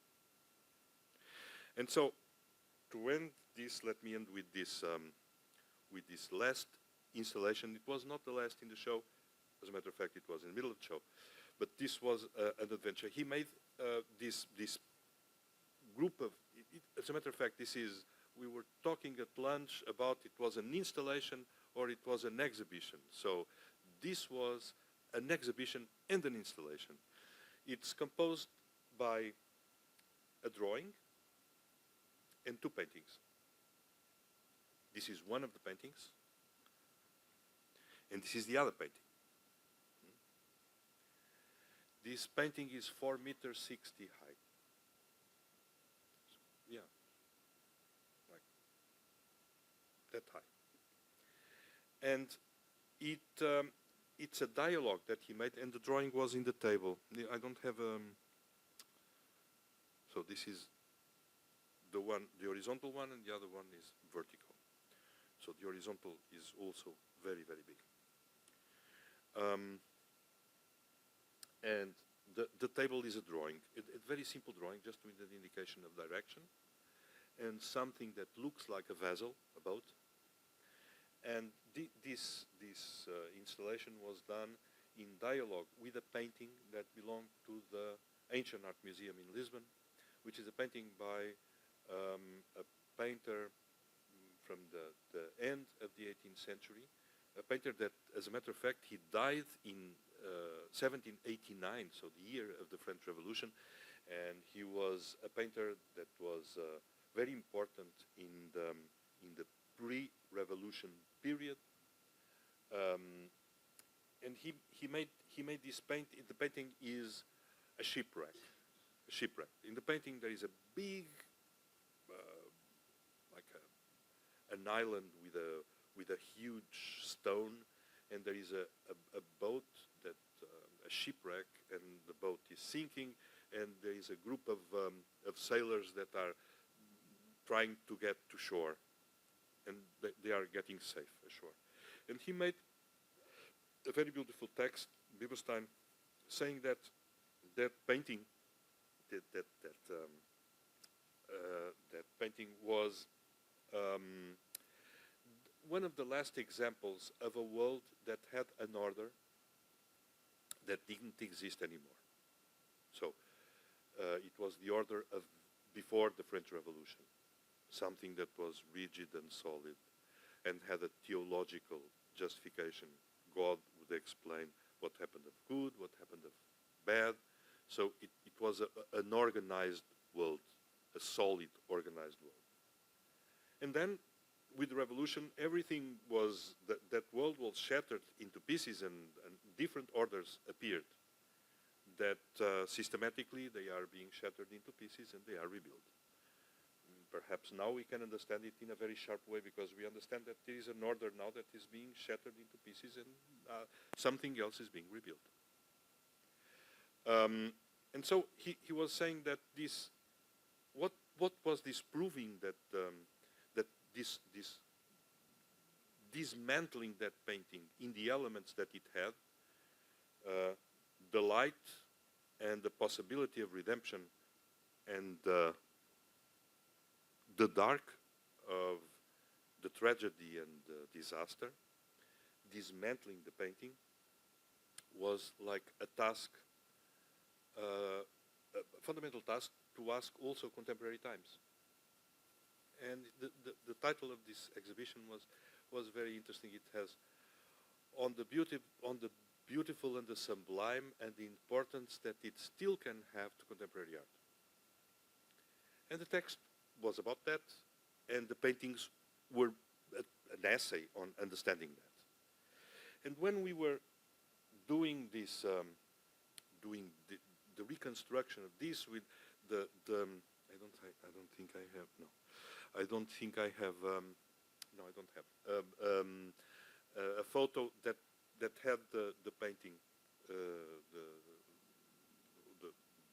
And so, to end this, let me end with this last installation. It was not the last in the show. As a matter of fact, it was in the middle of the show. But this was an adventure. He made this group of, as a matter of fact, we were talking at lunch about it was an installation or it was an exhibition. So this was an exhibition and an installation. It's composed by a drawing and two paintings. This is one of the paintings, and this is the other painting. This painting is 4 meters 60 high. Yeah, like that high. And it's a dialogue that he made, and the drawing was in the table. I don't have so this is the horizontal one, and the other one is vertical. So the horizontal is also very, very big. And the table is a drawing, a very simple drawing, just with an indication of direction, and something that looks like a vessel, a boat. And this installation was done in dialogue with a painting that belonged to the Ancient Art Museum in Lisbon, which is a painting by a painter from the end of the 18th century, a painter that, as a matter of fact, he died in 1789, so the year of the French Revolution, and he was a painter that was very important in the pre-revolution period, and he made this painting. The painting is a shipwreck. In the painting, there is a big, like an island with a huge stone, and there is a boat that a shipwreck, and the boat is sinking, and there is a group of sailors that are trying to get to shore, and they are getting safe ashore. And he made a very beautiful text, Bieberstein, saying that painting, that painting was one of the last examples of a world that had an order that didn't exist anymore. So it was the order of before the French Revolution, something that was rigid and solid and had a theological justification. God would explain what happened of good, what happened of bad. So it was an organized world, a solid organized world. And then with the revolution, everything was, that world was shattered into pieces, and different orders appeared that systematically they are being shattered into pieces and they are rebuilt. Perhaps now we can understand it in a very sharp way, because we understand that there is an order now that is being shattered into pieces and something else is being rebuilt. And so he was saying that this, what was this proving that that this dismantling that painting in the elements that it had, the light and the possibility of redemption and the dark of the tragedy and the disaster, dismantling the painting, was like a task, a fundamental task to ask also contemporary times. And the title of this exhibition was very interesting. It has on the beautiful and the sublime and the importance that it still can have to contemporary art. And the text was about that, and the paintings were an essay on understanding that. And when we were doing this, doing the reconstruction of this with I don't think I have, no. I don't think I have, no, I don't have a photo that had the painting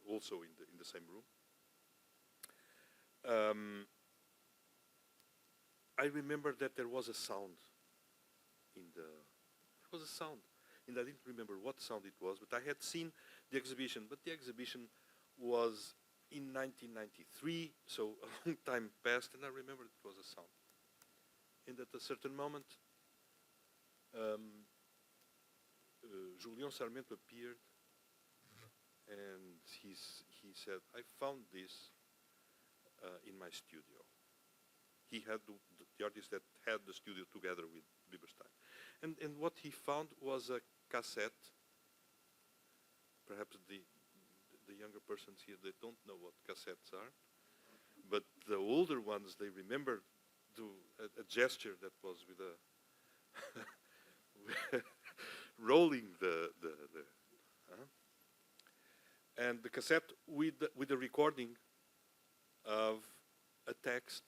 also in the same room. I remember that there was a sound and I didn't remember what sound it was, but I had seen the exhibition, but the exhibition was in 1993, so a long time passed, and I remember it was a sound. And at a certain moment, Julião Sarmento appeared, and he said, I found this in my studio. He had the artist that had the studio together with Bieberstein. And what he found was a cassette. Perhaps the younger persons here, they don't know what cassettes are, but the older ones, they remember a gesture that was with a rolling and the cassette with a recording of a text,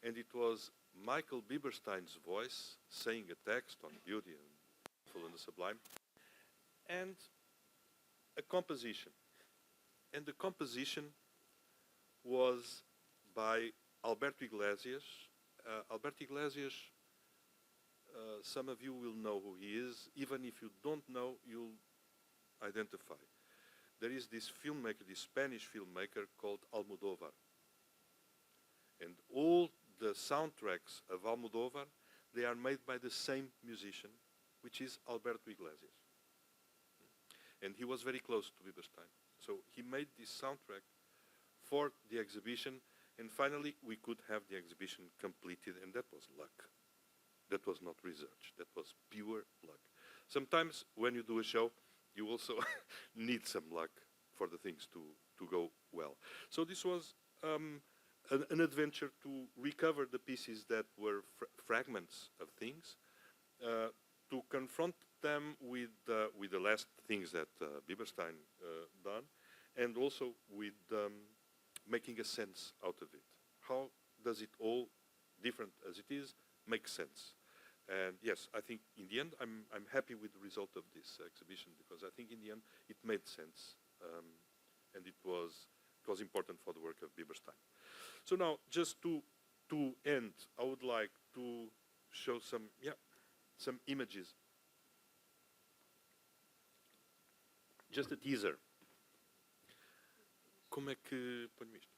and it was Michael Bieberstein's voice saying a text on beauty and the sublime, and a composition. And the composition was by Alberto Iglesias. Alberto Iglesias, some of you will know who he is. Even if you don't know, you'll identify. There is this filmmaker, this Spanish filmmaker called Almodóvar. And all the soundtracks of Almodóvar, they are made by the same musician, which is Alberto Iglesias. And he was very close to Bieberstein. So he made this soundtrack for the exhibition, and finally we could have the exhibition completed, and that was luck. That was not research. That was pure luck. Sometimes when you do a show, you also need some luck for the things to go well. So this was an adventure to recover the pieces that were fragments of things, to confront them with the last things that Bieberstein done, and also with making a sense out of it. How does it all, different as it is, make sense? And yes, I think in the end, I'm happy with the result of this exhibition, because I think in the end it made sense, and it was important for the work of Bieberstein. So now, just to end, I would like to show some images. Just a teaser. Como é que ponho isto?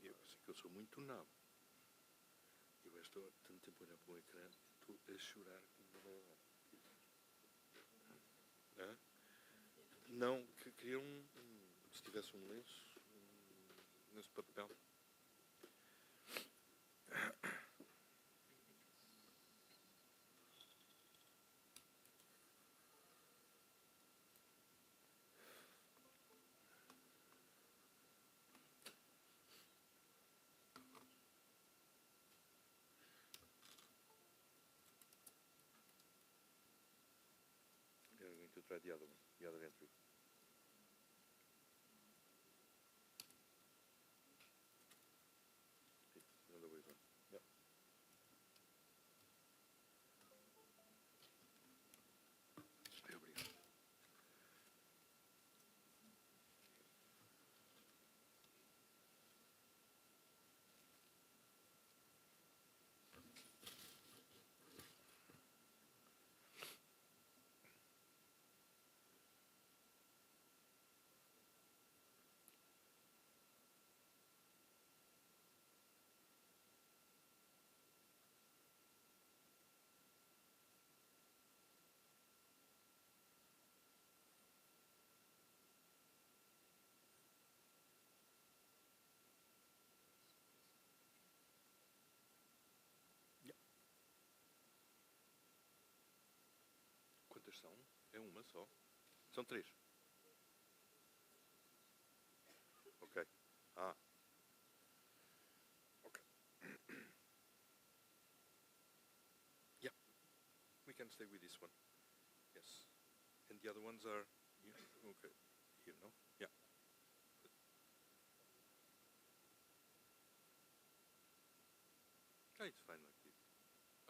Eu sei que eu sou muito nabo. Eu estou há tanto tempo a olhar para o ecrã, estou a chorar como não vai dar. Não, queria se tivesse um lenço de papel. I'm going to try the other one, the other entry. Another way around. Yep. Obrigado. são? É uma só? São três? Ok. Ah. Okay. Yeah. We can stay with this one. Yes. And the other ones are... Yeah. Okay. Here, no? Yeah. Good. Oh, it's fine like this.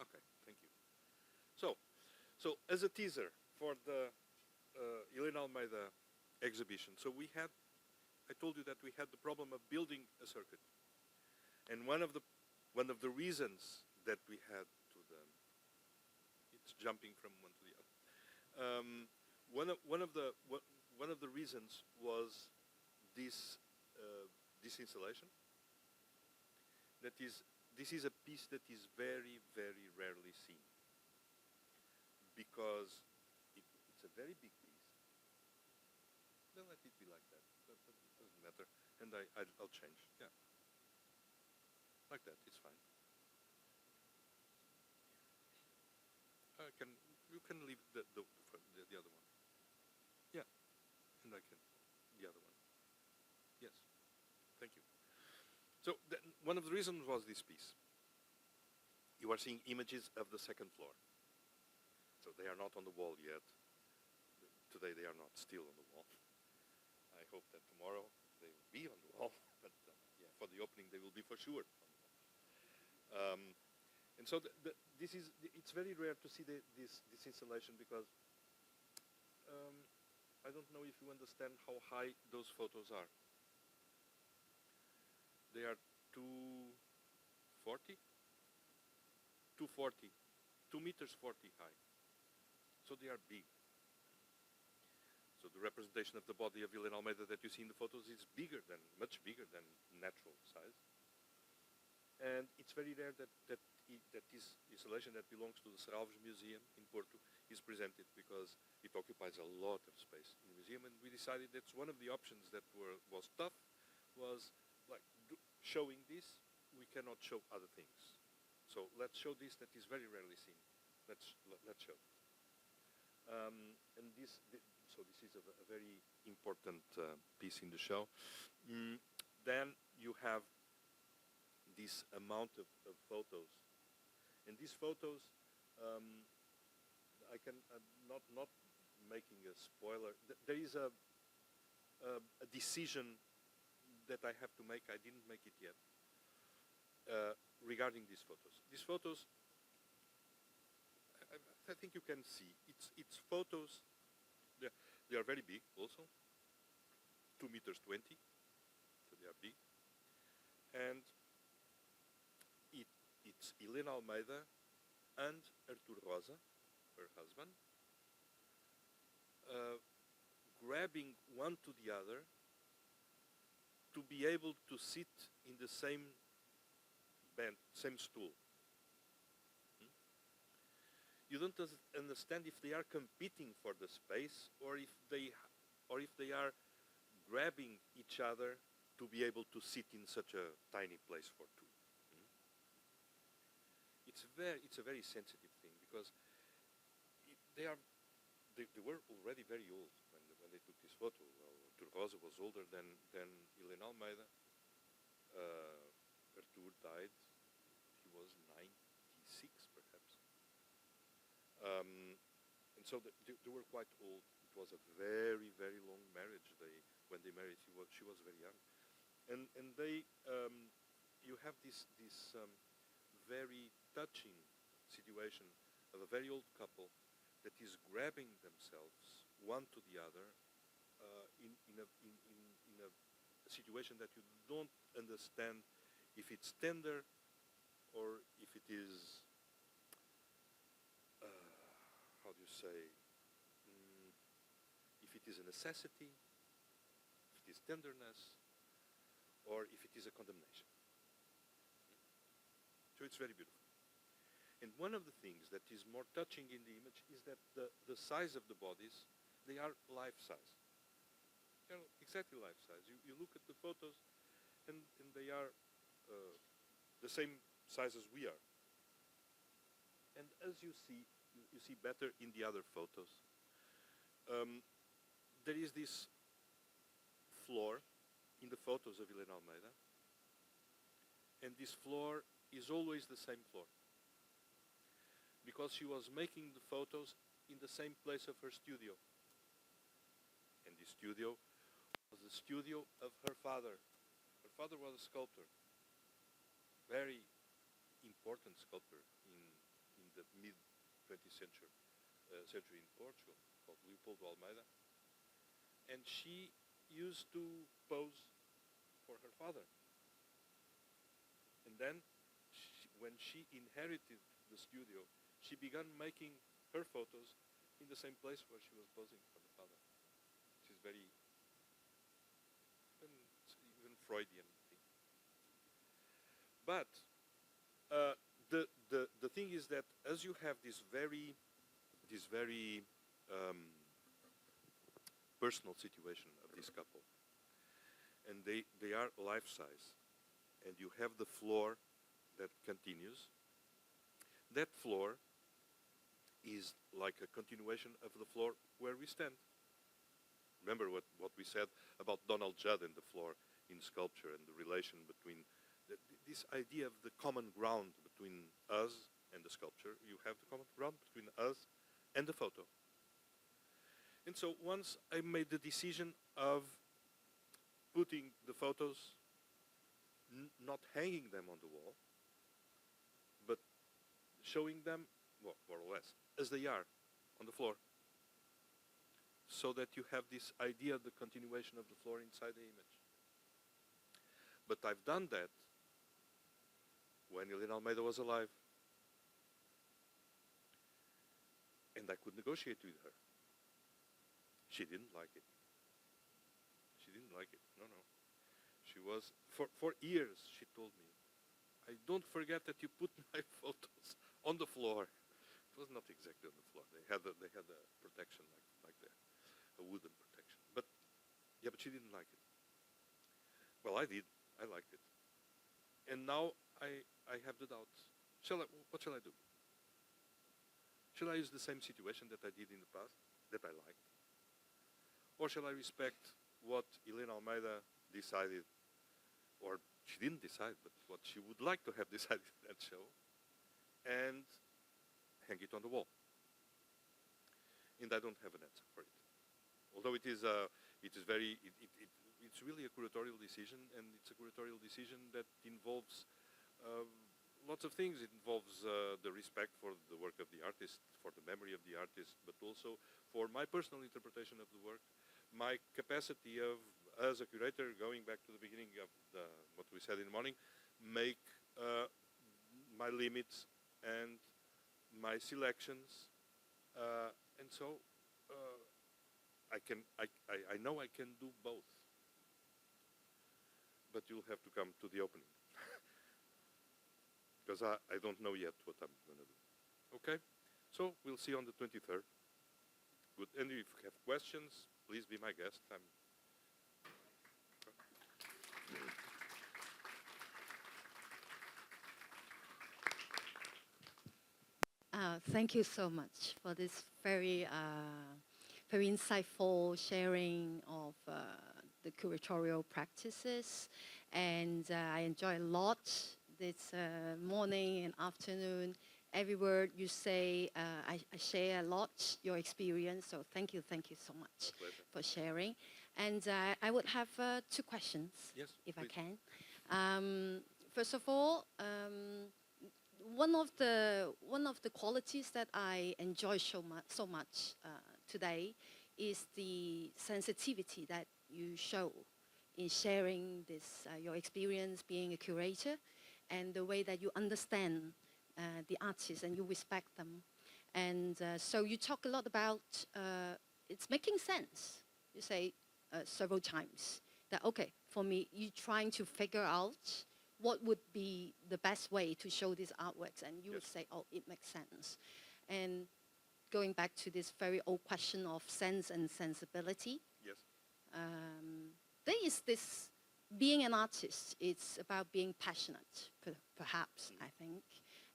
Okay. Thank you. So as a teaser for the Helena Almeida exhibition, so we had, I told you that we had the problem of building a circuit, and one of the reasons that we had to it's jumping from one to the other. One of the reasons was this installation. This is a piece that is very, very rarely seen, because it's a very big piece. Then let it be like that. But it doesn't matter. And I'll change. Yeah. Like that. It's fine. You can leave the other one. Yeah. And I can the other one. Yes. Thank you. So one of the reasons was this piece. You are seeing images of the second floor. So they are not on the wall yet. Today they are not still on the wall. I hope that tomorrow they will be on the wall, but yeah, for the opening they will be for sure on the wall. And so it's very rare to see this installation, because I don't know if you understand how high those photos are. They are 240, 2 meters 40 high. So they are big. So the representation of the body of Helena Almeida that you see in the photos is much bigger than natural size. And it's very rare that this installation that belongs to the Macao Museum in Porto is presented, because it occupies a lot of space in the museum. And we decided that's one of the options that was tough, was like showing this. We cannot show other things. So let's show this that is very rarely seen. Let's show. And so this is a very important piece in the show. Then you have this amount of photos, and these photos, I can not making a spoiler. There is a decision that I have to make. I didn't make it yet regarding these photos. These photos, I think you can see. It's photos. They are very big also. 2 meters 20. So they are big. And it's Helena Almeida and Artur Rosa, her husband, grabbing one to the other to be able to sit in the same bench, same stool. You don't understand if they are competing for the space, or if they are grabbing each other to be able to sit in such a tiny place for two. It's a very sensitive thing, because they were already very old when they took this photo. Artur Rosa was older than Helena Almeida. Artur died. He was 96 perhaps. And so they were quite old. It was a very, very long marriage. When they married, she was very young, and they you have this very touching situation of a very old couple that is grabbing themselves one to the other in a situation that you don't understand if it's tender or if it is how do you say, if it is a necessity, if it is tenderness, or if it is a condemnation. So it's very beautiful. And one of the things that is more touching in the image is that the size of the bodies, they are life size. They are exactly life size. You look at the photos, and they are the same size as we are. And as you see better in the other photos, there is this floor in the photos of Helena Almeida, and this floor is always the same floor, because she was making the photos in the same place of her studio. And the studio was the studio of her father. Her father was a sculptor, very important sculptor in the mid-20th century in Portugal, called Leopoldo Almeida. And she used to pose for her father. And then, when she inherited the studio, she began making her photos in the same place where she was posing for the father, which is very, even Freudian thing. But the thing is that as you have this very personal situation of this couple, and they are life-size, and you have the floor that continues, that floor is like a continuation of the floor where we stand. Remember what we said about Donald Judd and the floor in sculpture, and the relation between this idea of the common ground between us and the sculpture. You have the common ground between us and the photo. And so once I made the decision of putting the photos, not hanging them on the wall, but showing them, well, more or less, as they are on the floor, so that you have this idea of the continuation of the floor inside the image. But I've done that when Helena Almeida was alive, and I could negotiate with her. She didn't like it. She didn't like it. No. She was, for years, she told me, I don't forget that you put my photos on the floor. It was not exactly on the floor. They had a protection like that, a wooden protection. But she didn't like it. Well, I did. I liked it. And now I have the doubts. What shall I do? Shall I use the same situation that I did in the past, that I liked? Or shall I respect what Helena Almeida decided, or she didn't decide, but what she would like to have decided in that show, and hang it on the wall? And I don't have an answer for it. Although it's really a curatorial decision, and it's a curatorial decision that involves lots of things. It involves the respect for the work of the artist, for the memory of the artist, but also for my personal interpretation of the work, my capacity of, as a curator, going back to the beginning of what we said in the morning, make my limits and my selections, and so I know I can do both, but you'll have to come to the opening, because I don't know yet what I'm going to do. Okay, so we'll see on the 23rd. Good, and if you have questions, please be my guest. Thank you so much for this very insightful sharing of the curatorial practices, and I enjoy a lot this morning and afternoon. Every word you say, I share a lot your experience, so thank you so much for sharing. And I would have 2 questions, yes, if please. I can. First of all, one of the qualities that I enjoy so much today is the sensitivity that you show in sharing this your experience being a curator, and the way that you understand the artists and you respect them. And so you talk a lot about it's making sense. You say several times that, okay, for me, you're trying to figure out what would be the best way to show these artworks, and you would say, oh, it makes sense. And going back to this very old question of sense and sensibility, yes, there is this, being an artist, it's about being passionate, perhaps, I think.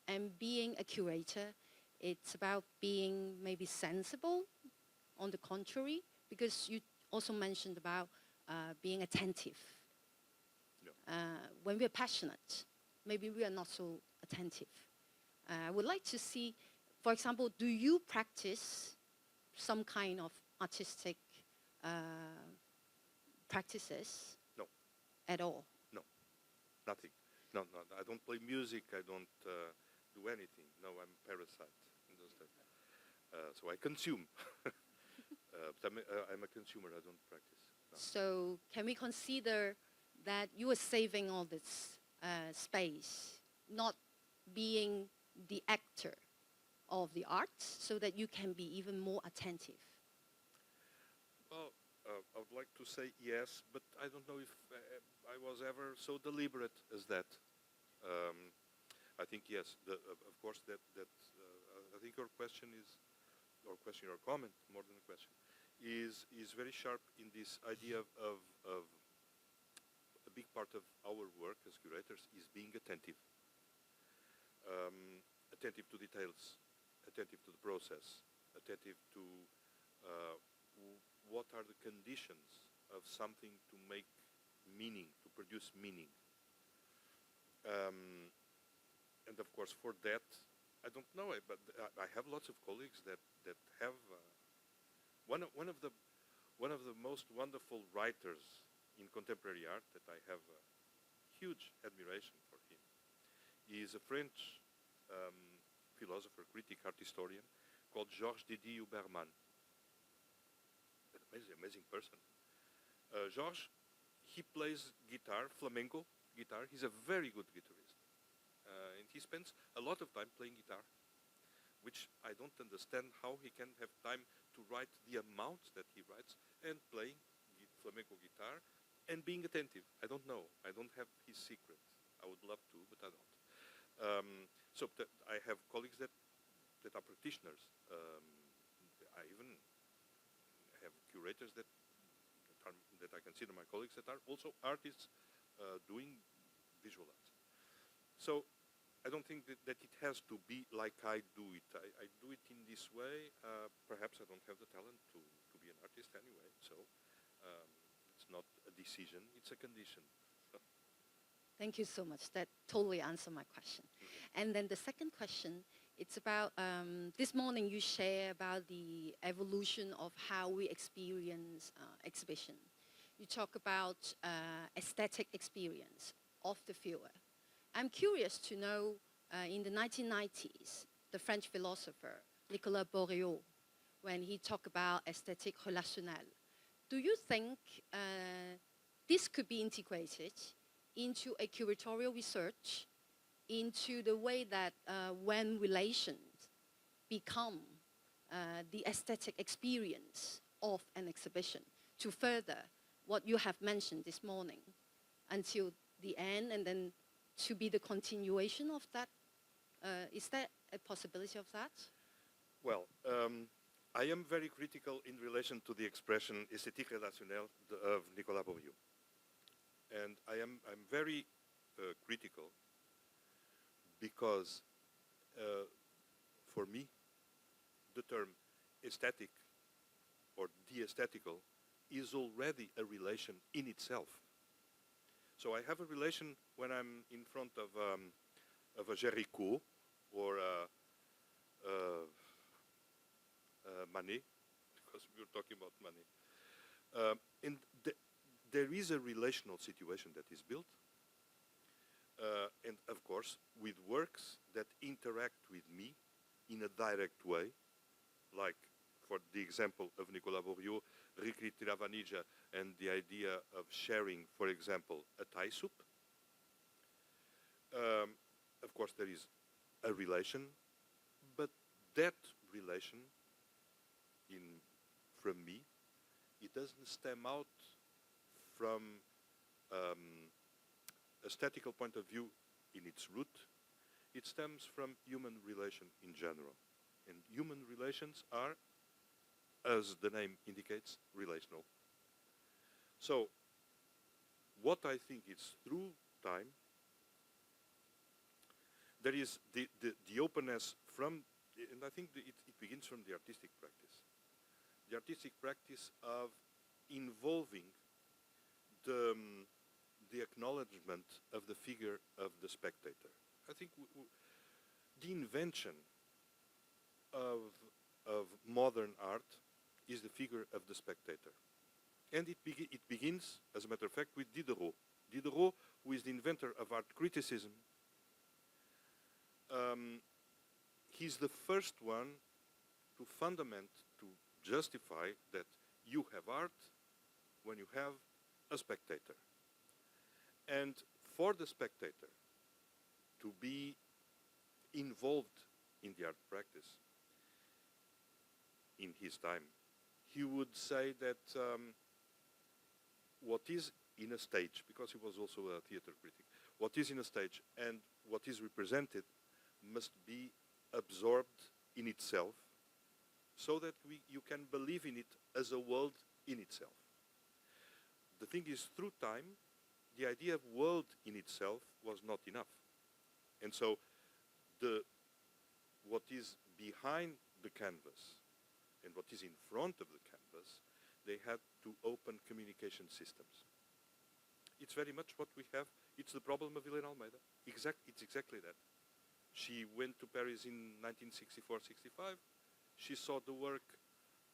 And being a curator, it's about being maybe sensible On the contrary, because you also mentioned about being attentive. When we're passionate, maybe we are not so attentive. I would like to see, for example, do you practice some kind of artistic practices? No. At all? No, nothing. No, I don't play music, I don't do anything. No, I'm a parasite in those things. So I consume. But I'm a consumer, I don't practice. No. So can we consider that you are saving all this space, not being the actor of the art, so that you can be even more attentive? Well, I would like to say yes, but I don't know if I was ever so deliberate as that. I think yes, of course that I think your question is, or comment more than a question, is very sharp in this idea of a big part of our work as curators is being attentive. Attentive to details, attentive to the process, attentive to what are the conditions of something to make meaning, to produce meaning. And of course for that, I don't know, but I have lots of colleagues that have, one of the most wonderful writers in contemporary art that I have huge admiration for him. He is a French philosopher, critic, art historian called Georges Didier Huberman. An amazing person. Georges, he plays guitar, flamenco guitar. He's a very good guitarist. And he spends a lot of time playing guitar, which I don't understand how he can have time to write the amounts that he writes and playing flamenco guitar and being attentive. I don't know. I don't have his secret. I would love to, but I don't. So I have colleagues that are practitioners. I even have curators that I consider my colleagues that are also artists doing visual art. So I don't think that it has to be like I do it. I do it in this way. Perhaps I don't have the talent to be an artist anyway. So it's not a decision, it's a condition. Thank you so much. That totally answered my question. And then the second question, it's about, this morning you share about the evolution of how we experience exhibition. You talk about aesthetic experience of the viewer. I'm curious to know, in the 1990s, the French philosopher Nicolas Boréal, when he talked about aesthetic relationnelle, do you think this could be integrated into a curatorial research, into the way that when relations become the aesthetic experience of an exhibition, to further what you have mentioned this morning until the end, and then to be the continuation of that? Is there a possibility of that? Well, I am very critical in relation to the expression esthétique relationnelle of Nicolas Boréal. And I'm very critical because for me, the term aesthetic or de-aesthetical is already a relation in itself. So I have a relation when I'm in front of a Géricault or Manet, because we were talking about Manet. And there is a relational situation that is built, and of course with works that interact with me in a direct way, like for the example of Nicolas Boréal, Rikritira Vanija, and the idea of sharing, for example, a Thai soup. Of course there is a relation, but that relation from me, it doesn't stem out from a statical point of view in its root. It stems from human relation in general. And human relations are, as the name indicates, relational. So what I think is through time, there is the openness from, and I think it begins from the artistic practice, the artistic practice of involving the acknowledgement of the figure of the spectator. I think the invention of modern art is the figure of the spectator. And it begins, as a matter of fact, with Diderot. Diderot, who is the inventor of art criticism, he's the first one to justify that you have art when you have a spectator. And for the spectator to be involved in the art practice in his time, he would say that what is in a stage, because he was also a theater critic, what is in a stage and what is represented must be absorbed in itself so that you can believe in it as a world in itself. The thing is, through time, the idea of world in itself was not enough. And so what is behind the canvas and what is in front of the canvas, they had to open communication systems. It's very much what we have. It's the problem of Helena Almeida. It's exactly that. She went to Paris in 1964-65. She saw the work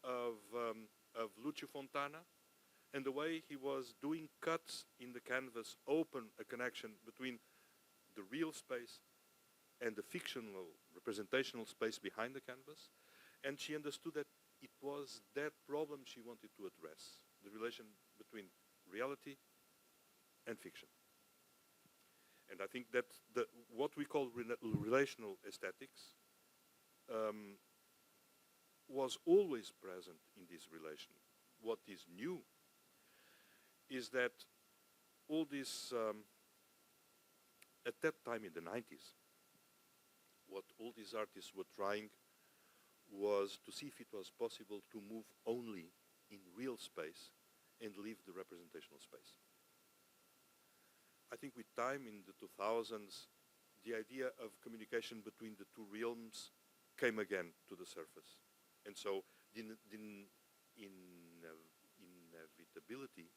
of Lucio Fontana, and the way he was doing cuts in the canvas opened a connection between the real space and the fictional representational space behind the canvas. And she understood that it was that problem she wanted to address, the relation between reality and fiction. And I think that what we call relational aesthetics was always present in this relation. What is new is that all this, at that time in the 90s, what all these artists were trying was to see if it was possible to move only in real space and leave the representational space. I think with time in the 2000s, the idea of communication between the two realms came again to the surface. And so the inevitability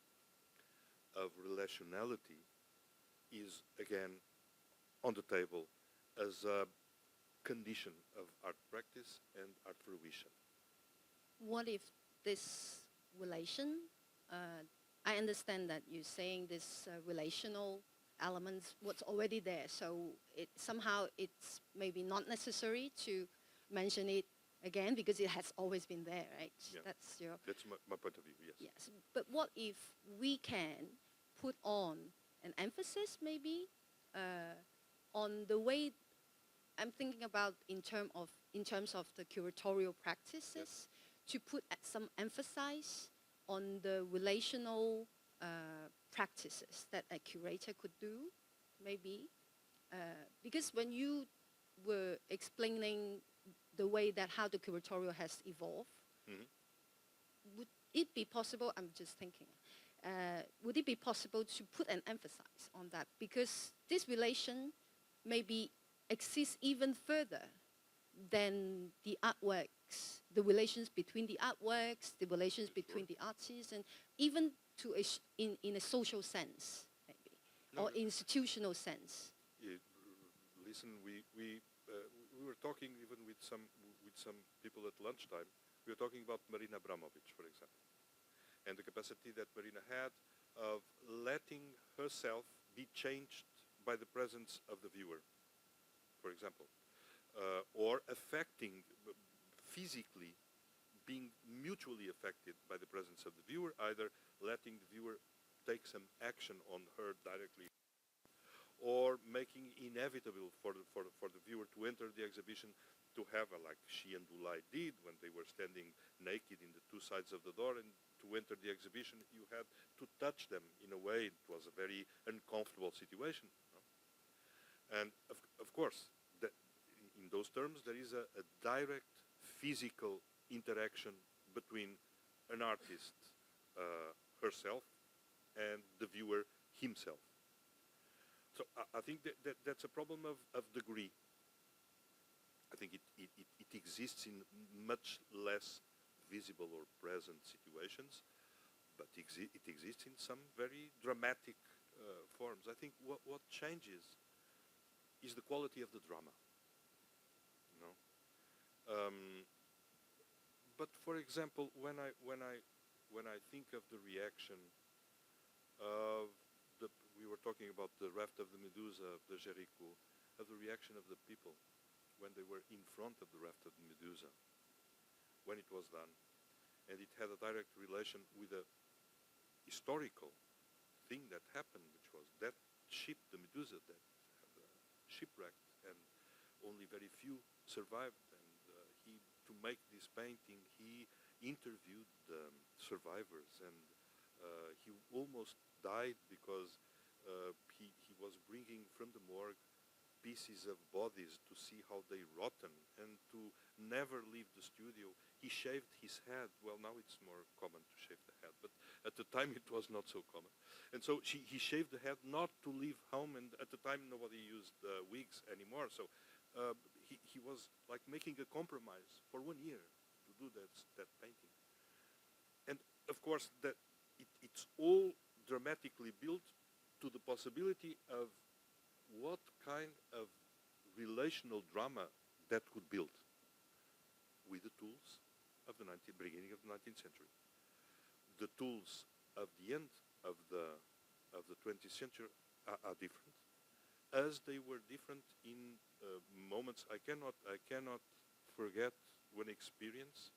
of relationality is again on the table as a condition of art practice and art fruition. What if this relation, I understand that you're saying this relational elements, what's already there, so somehow it's maybe not necessary to mention it again because it has always been there, right? Yeah. That's my point of view, yes. Yes, but what if we can put on an emphasis maybe on the way I'm thinking about in terms of the curatorial practices, yes, to put some emphasis on the relational practices that a curator could do, maybe, because when you were explaining the way that how the curatorial has evolved, would it be possible, I'm just thinking, would it be possible to put an emphasis on that? Because this relation maybe exists even further than the artworks, the relations between the artworks, the relations between the artists, and even to in a social sense, maybe, or institutional sense. Listen, we were talking even with some people at lunchtime. We were talking about Marina Abramović, for example, and the capacity that Marina had of letting herself be changed by the presence of the viewer, for example, or affecting, physically being mutually affected by the presence of the viewer, either letting the viewer take some action on her directly, or making inevitable for the viewer to enter the exhibition, to have like she and Dulai did when they were standing naked in the two sides of the door, and to enter the exhibition you had to touch them in a way. It was a very uncomfortable situation. No? And of course, in those terms, there is a direct physical interaction between an artist herself and the viewer himself. So I think that's a problem of degree. I think it exists in much less visible or present situations, but it exists in some very dramatic forms. I think what changes is the quality of the drama. You know? But for example, when I think of the reaction of we were talking about the raft of the Medusa, of the Jericho, of the reaction of the people when they were in front of the raft of the Medusa, when it was done, and it had a direct relation with a historical thing that happened, which was that ship, the Medusa, that shipwrecked, and only very few survived. And to make this painting, he interviewed the survivors, and he almost died because he was bringing from the morgue pieces of bodies to see how they rotten, and to never leave the studio. He shaved his head. Well, now it's more common to shave the head, but at the time it was not so common. And so he shaved the head not to leave home, and at the time nobody used wigs anymore. So he was like making a compromise for 1 year to do that painting. And of course that it's all dramatically built to the possibility of what kind of relational drama that could build with the tools of the beginning of the 19th century. The tools of the end of the 20th century are different, as they were different in moments. I cannot forget one experience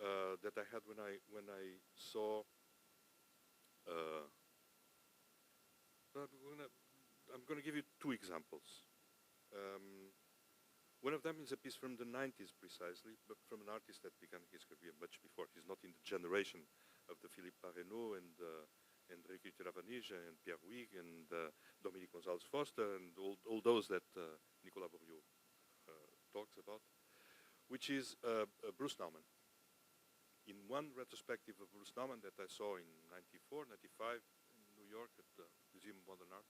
that I had when I saw. I'm going to give you two examples. One of them is a piece from the 90s precisely, but from an artist that began his career much before. He's not in the generation of the Philippe Parrenaud and Enrique Tiravanija and Pierre Huyghe and Dominique Gonzalez Foster and all those that Nicolas Bourriaud talks about, which is Bruce Nauman. In one retrospective of Bruce Nauman that I saw in 94, 95 in New York at the Museum of Modern Art,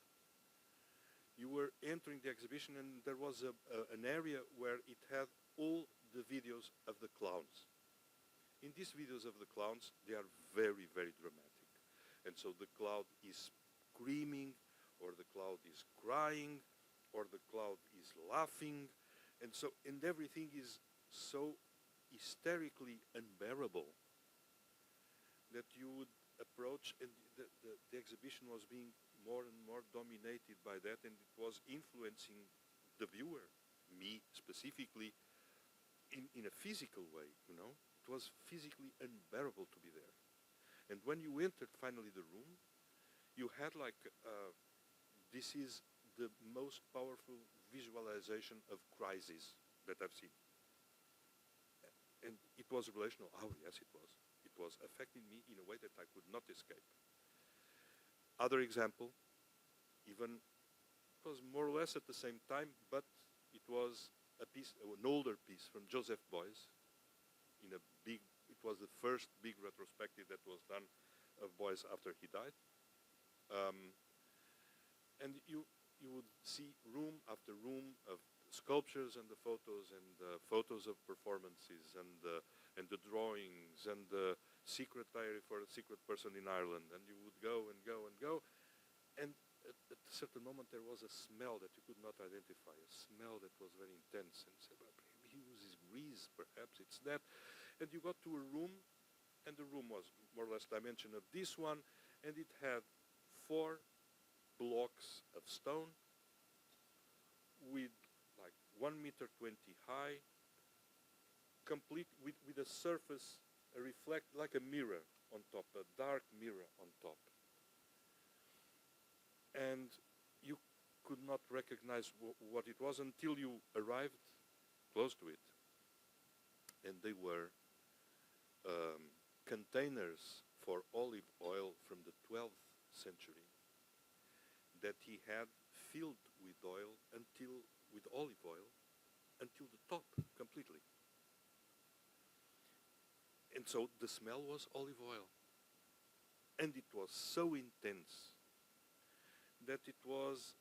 you were entering the exhibition and there was an area where it had all the videos of the clowns. In these videos of the clowns, they are very, very dramatic. And so the clown is screaming, or the clown is crying, or the clown is laughing, and everything is so hysterically unbearable that you would approach, and the exhibition was being more and more dominated by that, and it was influencing the viewer, me specifically, in a physical way, you know. It was physically unbearable to be there. And when you entered finally the room, you had like, this is the most powerful visualization of crisis that I've seen. And it was relational. Oh, yes, it was. It was affecting me in a way that I could not escape. Other example, even it was more or less at the same time, but it was a piece, an older piece from Joseph Beuys. It was the first big retrospective that was done of Beuys after he died. And you would see room after room of sculptures and the photos of performances and the drawings and the secret diary for a secret person in Ireland, and you would go and go and go, and at a certain moment there was a smell that you could not identify, a smell that was very intense, and said, well, maybe he uses grease, perhaps it's that, and you got to a room, and the room was more or less dimension of this one, and it had 4 blocks of stone with like 1.20 meters high, complete with a surface, a reflect like a mirror on top, a dark mirror on top. And you could not recognize what it was until you arrived close to it. And they were containers for olive oil from the 12th century that he had filled with olive oil until the top completely. And so the smell was olive oil. And it was so intense that it was,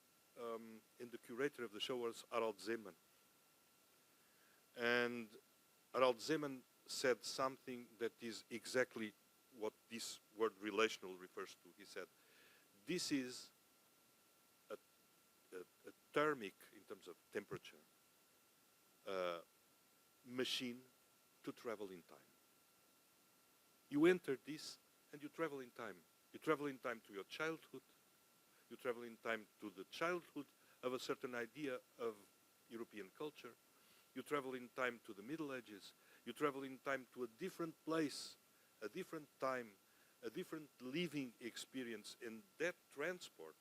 and the curator of the show was Harald Zeeman. And Harald Zeeman said something that is exactly what this word relational refers to. He said, this is a thermic, in terms of temperature, machine to travel in time. You enter this and you travel in time. You travel in time to your childhood. You travel in time to the childhood of a certain idea of European culture. You travel in time to the Middle Ages. You travel in time to a different place, a different time, a different living experience. And that transport,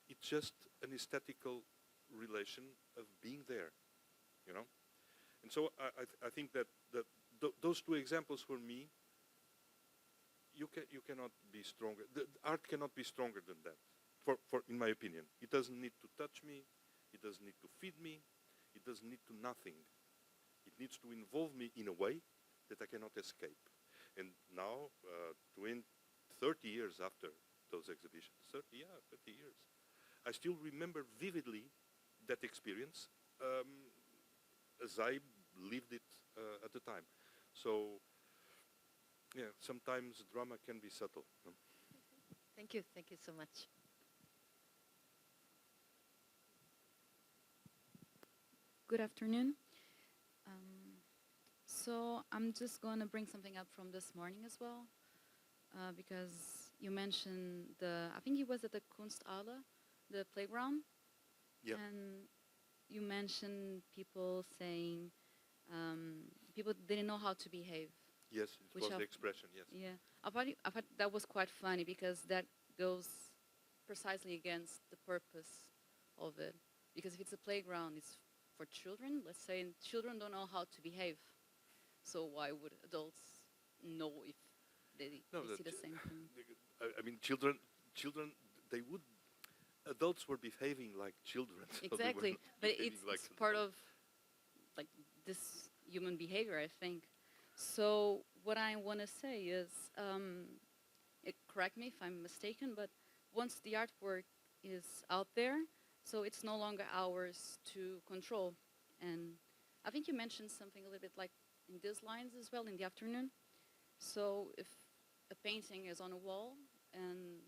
it's just an aesthetical relation of being there, you know? And so I think that those two examples for me, you cannot be stronger. The art cannot be stronger than that, in my opinion. It doesn't need to touch me. It doesn't need to feed me. It doesn't need to nothing. It needs to involve me in a way that I cannot escape. And now, 30 years after those exhibitions, 30 years, I still remember vividly that experience as I lived it at the time. So, yeah, sometimes drama can be subtle. No? Thank you so much. Good afternoon. So I'm just going to bring something up from this morning as well, because you mentioned I think it was at the Kunsthalle, the playground. Yeah. And you mentioned people saying people didn't know how to behave. Yes, it was the expression, yes. Yeah, I thought that was quite funny because that goes precisely against the purpose of it. Because if it's a playground, it's for children, let's say, and children don't know how to behave. So why would adults know if they see the same thing? I mean, children, adults were behaving like children. Exactly, So but it's it's part of like this human behavior, I think. So what I want to say is, correct me if I'm mistaken, but once the artwork is out there, so it's no longer ours to control. And I think you mentioned something a little bit like in these lines as well in the afternoon. So if a painting is on a wall and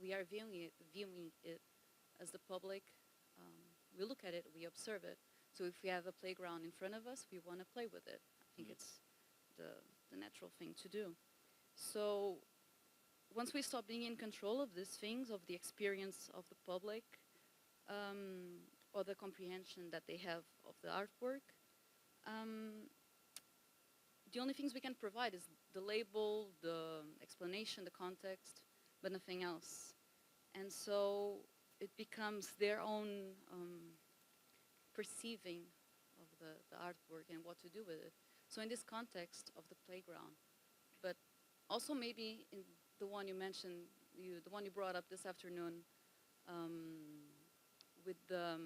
we are viewing it as the public, we look at it, we observe it. So if we have a playground in front of us, we want to play with it. I think it's the natural thing to do. So once we stop being in control of these things, of the experience of the public, or the comprehension that they have of the artwork, the only things we can provide is the label, the explanation, the context, but nothing else. And so it becomes their own perceiving of the artwork and what to do with it. So in this context of the playground, but also maybe in the one you mentioned, the one you brought up this afternoon, with the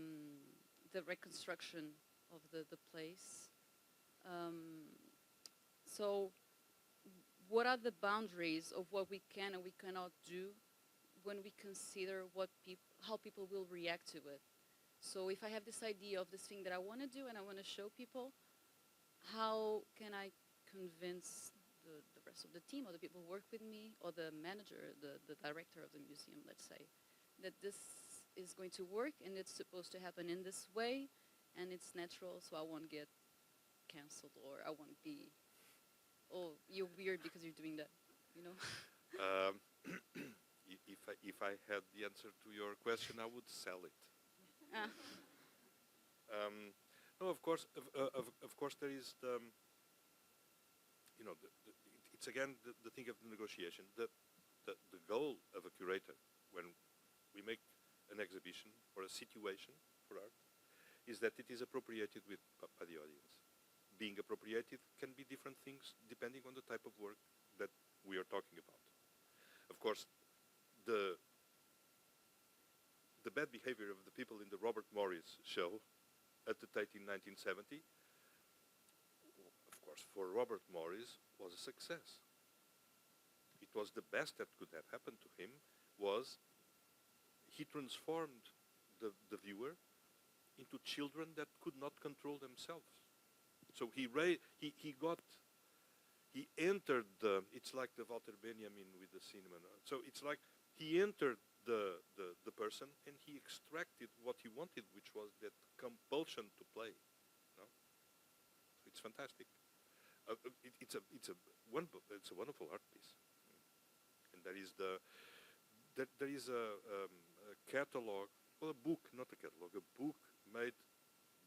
reconstruction of the place. So what are the boundaries of what we can and we cannot do when we consider how people will react to it? So if I have this idea of this thing that I want to do and I want to show people, how can I convince the rest of the team or the people who work with me or the manager, the director of the museum, let's say, that this is going to work and it's supposed to happen in this way and it's natural, so I won't get canceled or I won't be, oh, you're weird because you're doing that, you know? If I had the answer to your question, I would sell it. No, of course there is the, it's again the thing of the negotiation. The goal of a curator when we make an exhibition or a situation for art is that it is appropriated by the audience. Being appropriated can be different things depending on the type of work that we are talking about. Of course, the bad behavior of the people in the Robert Morris show at the Tate in 1970, of course, for Robert Morris was a success. It was the best that could have happened to him was he transformed the viewer into children that could not control themselves. So he entered the, it's like the Walter Benjamin with the cinema. No? So it's like he entered the person and he extracted what he wanted, which was that compulsion to play. No? It's fantastic. It's a wonderful art piece. And there is a catalog, well, a book, not a catalog, a book made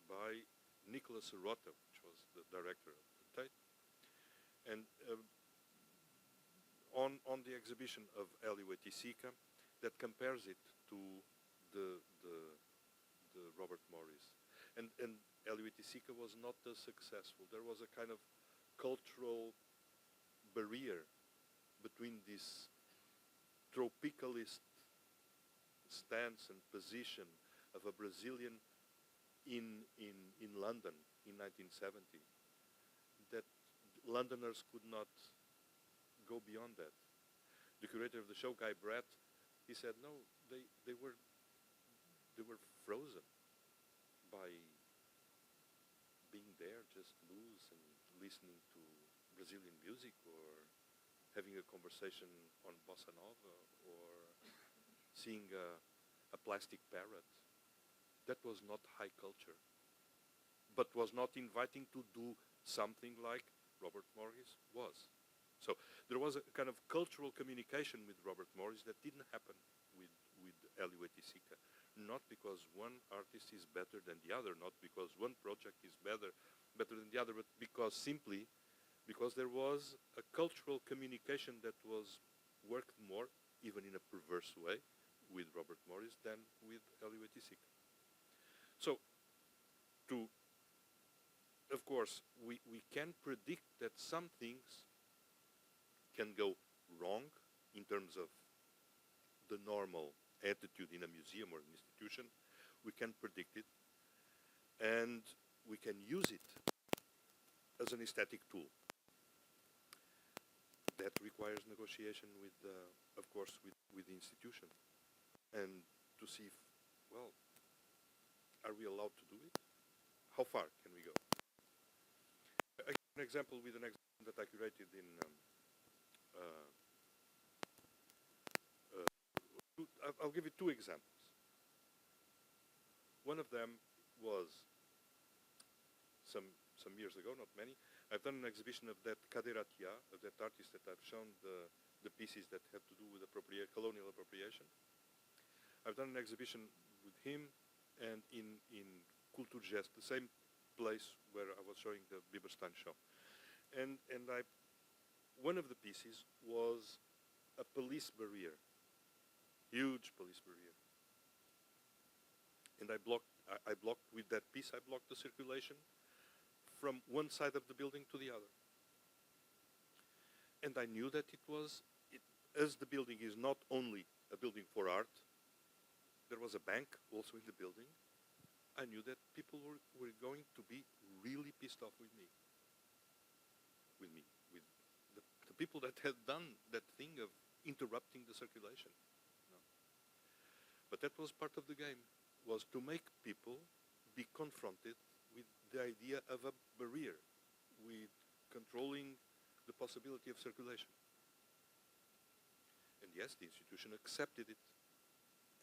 by Nicholas Rota, which was the director of the Tate, and on the exhibition of Elio Etisika, that compares it to the Robert Morris, and Elio Etisika was not as successful. There was a kind of cultural barrier between this tropicalist stance and position of a Brazilian in London in 1970, that Londoners could not go beyond that. The curator of the show, Guy Brett, he said no, they were frozen by being there, just loose and listening to Brazilian music or having a conversation on bossa nova or seeing a plastic parrot. That was not high culture, but was not inviting to do something like Robert Morris was. So there was a kind of cultural communication with Robert Morris that didn't happen with Elio Etisika. Not because one artist is better than the other, not because one project is better than the other, but because there was a cultural communication that was worked more, even in a perverse way, with Robert Morris than with Elio Etisika. So, of course, we can predict that some things can go wrong in terms of the normal attitude in a museum or an institution. We can predict it, and we can use it as an aesthetic tool. That requires negotiation with, of course, with the institution, and to see if, well, are we allowed to do it? How far can we go? I give an example with an exhibition that I curated in. I'll give you two examples. One of them was some years ago, not many. I've done an exhibition of that Kaderatia, of that artist that I've shown the pieces that have to do with colonial appropriation. I've done an exhibition with him and in Kulturgest, the same place where I was showing the Bieberstein show. And one of the pieces was a police barrier, huge police barrier. And I blocked with that piece, I blocked the circulation from one side of the building to the other. And I knew that as the building is not only a building for art, there was a bank also in the building. I knew that people were going to be really pissed off with the people that had done that thing of interrupting the circulation. No. But that was part of the game, was to make people be confronted with the idea of a barrier, with controlling the possibility of circulation. And yes, the institution accepted it.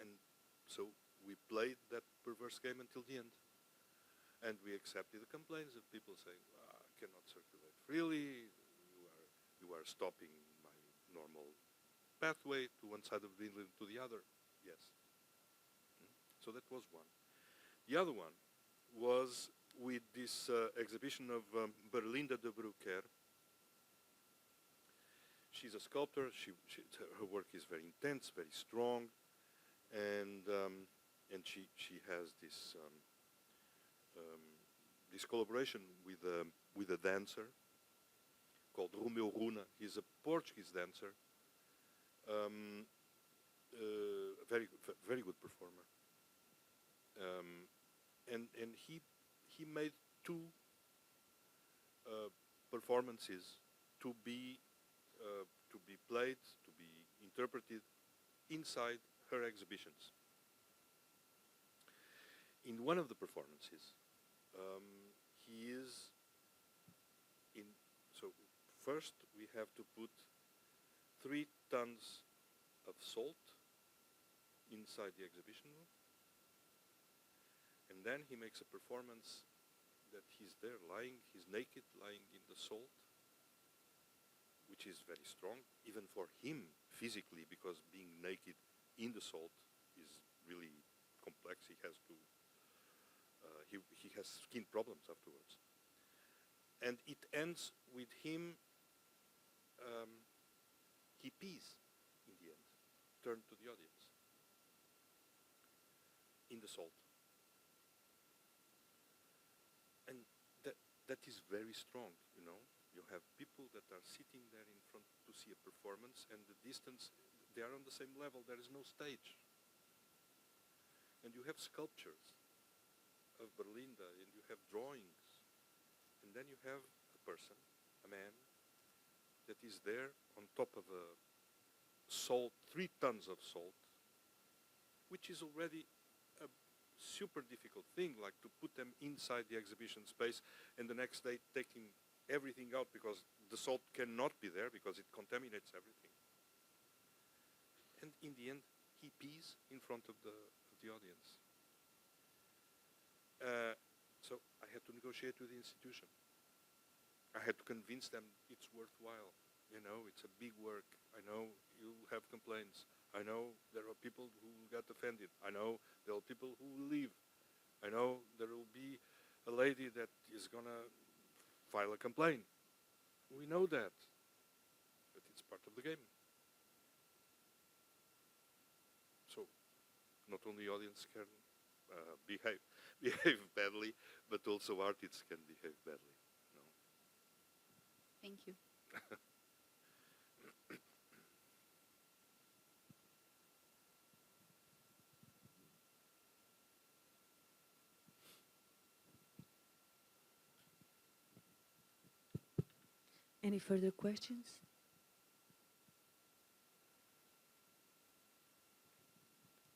And so we played that perverse game until the end. And we accepted the complaints of people saying, I cannot circulate freely, you are stopping my normal pathway to one side of the building to the other. Yes. So that was one. The other one was with this exhibition of Berlinda de Brucker. She's a sculptor. Her work is very intense, very strong, and she has this this collaboration with a dancer called Romeu Runa. He's a Portuguese dancer, very good performer, and he made two performances to be played, to be interpreted inside her exhibitions. In one of the performances, he is first we have to put 3 tons of salt inside the exhibition room. And then he makes a performance that he's there lying, he's naked, lying in the salt, which is very strong, even for him physically, because being naked in the salt is really complex. He has to, he has skin problems afterwards. And it ends with him, he pees in the end, turned to the audience, in the salt. And that is very strong, you know. You have people that are sitting there in front to see a performance, and the distance, they are on the same level, there is no stage. And you have sculptures of Berlinda, and you have drawings, and then you have a person, a man, that is there on top of a salt, 3 tons of salt, which is already a super difficult thing, like to put them inside the exhibition space and the next day taking everything out because the salt cannot be there because it contaminates everything. And in the end, he pees in front of the audience. So I had to negotiate with the institution. I had to convince them it's worthwhile. You know, it's a big work. I know you have complaints. I know there are people who got offended. I know there are people who will leave. I know there will be a lady that is going to file a complaint. We know that. But it's part of the game. So, not only audience can behave badly, but also artists can behave badly. No. Thank you. Any further questions?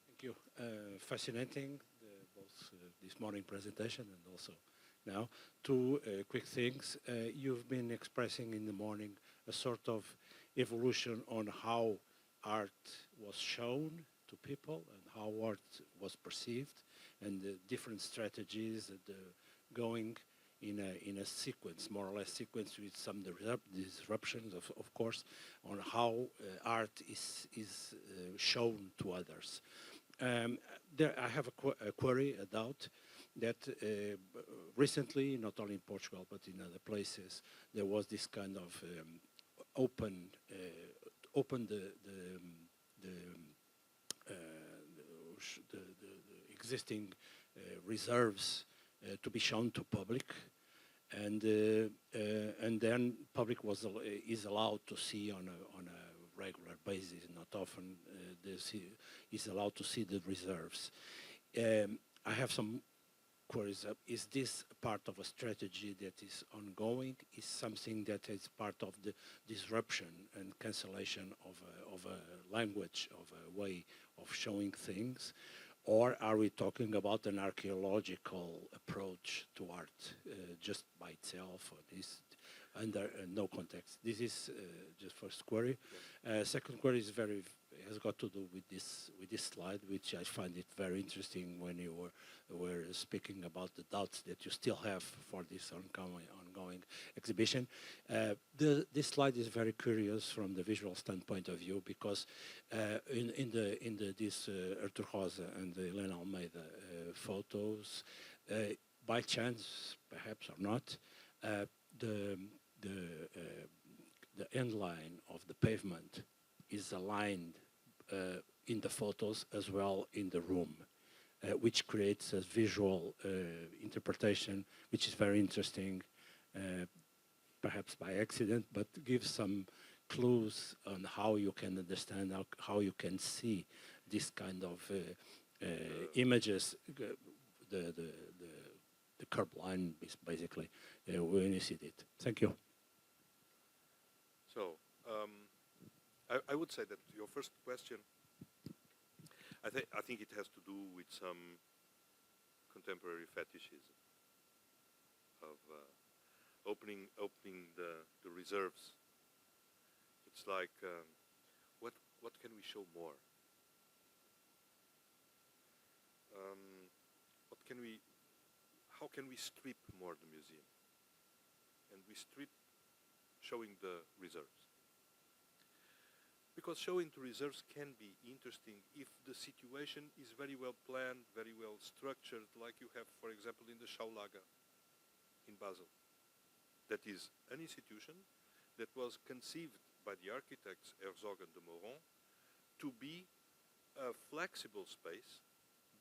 Thank you. Fascinating, both this morning presentation and also now. 2 quick things. You've been expressing in the morning a sort of evolution on how art was shown to people and how art was perceived, and the different strategies that going in a sequence, more or less sequence, with some disruptions, of course, on how art is shown to others. There, I have a query, a doubt, that recently, not only in Portugal but in other places, there was this kind of open the existing reserves to be shown to public, and then public is allowed to see on a regular basis, not often, is allowed to see the reserves. I have some queries. Is this part of a strategy that is ongoing? Is something that is part of the disruption and cancellation of a language, of a way of showing things? Or are we talking about an archaeological approach to art just by itself, or this under no context? This is just first query. Second query is has got to do with this slide, which I find it very interesting when you were speaking about the doubts that you still have for this ongoing exhibition. This slide is very curious from the visual standpoint of view, because in this Artur Rosa and the Helena Almeida photos, by chance, perhaps or not, the end line of the pavement is aligned in the photos as well in the room, which creates a visual interpretation, which is very interesting, perhaps by accident, but gives some clues on how you can understand, how you can see this kind of images, the curb line is basically when you see it. Thank you. So, I would say that your first question, I think it has to do with some contemporary fetishism of opening the reserves. It's like, what can we show more? How can we strip more the museum? And we strip showing the reserves. Because showing the reserves can be interesting if the situation is very well planned, very well structured, like you have, for example, in the Schaulager in Basel. That is an institution that was conceived by the architects Herzog and de Meuron to be a flexible space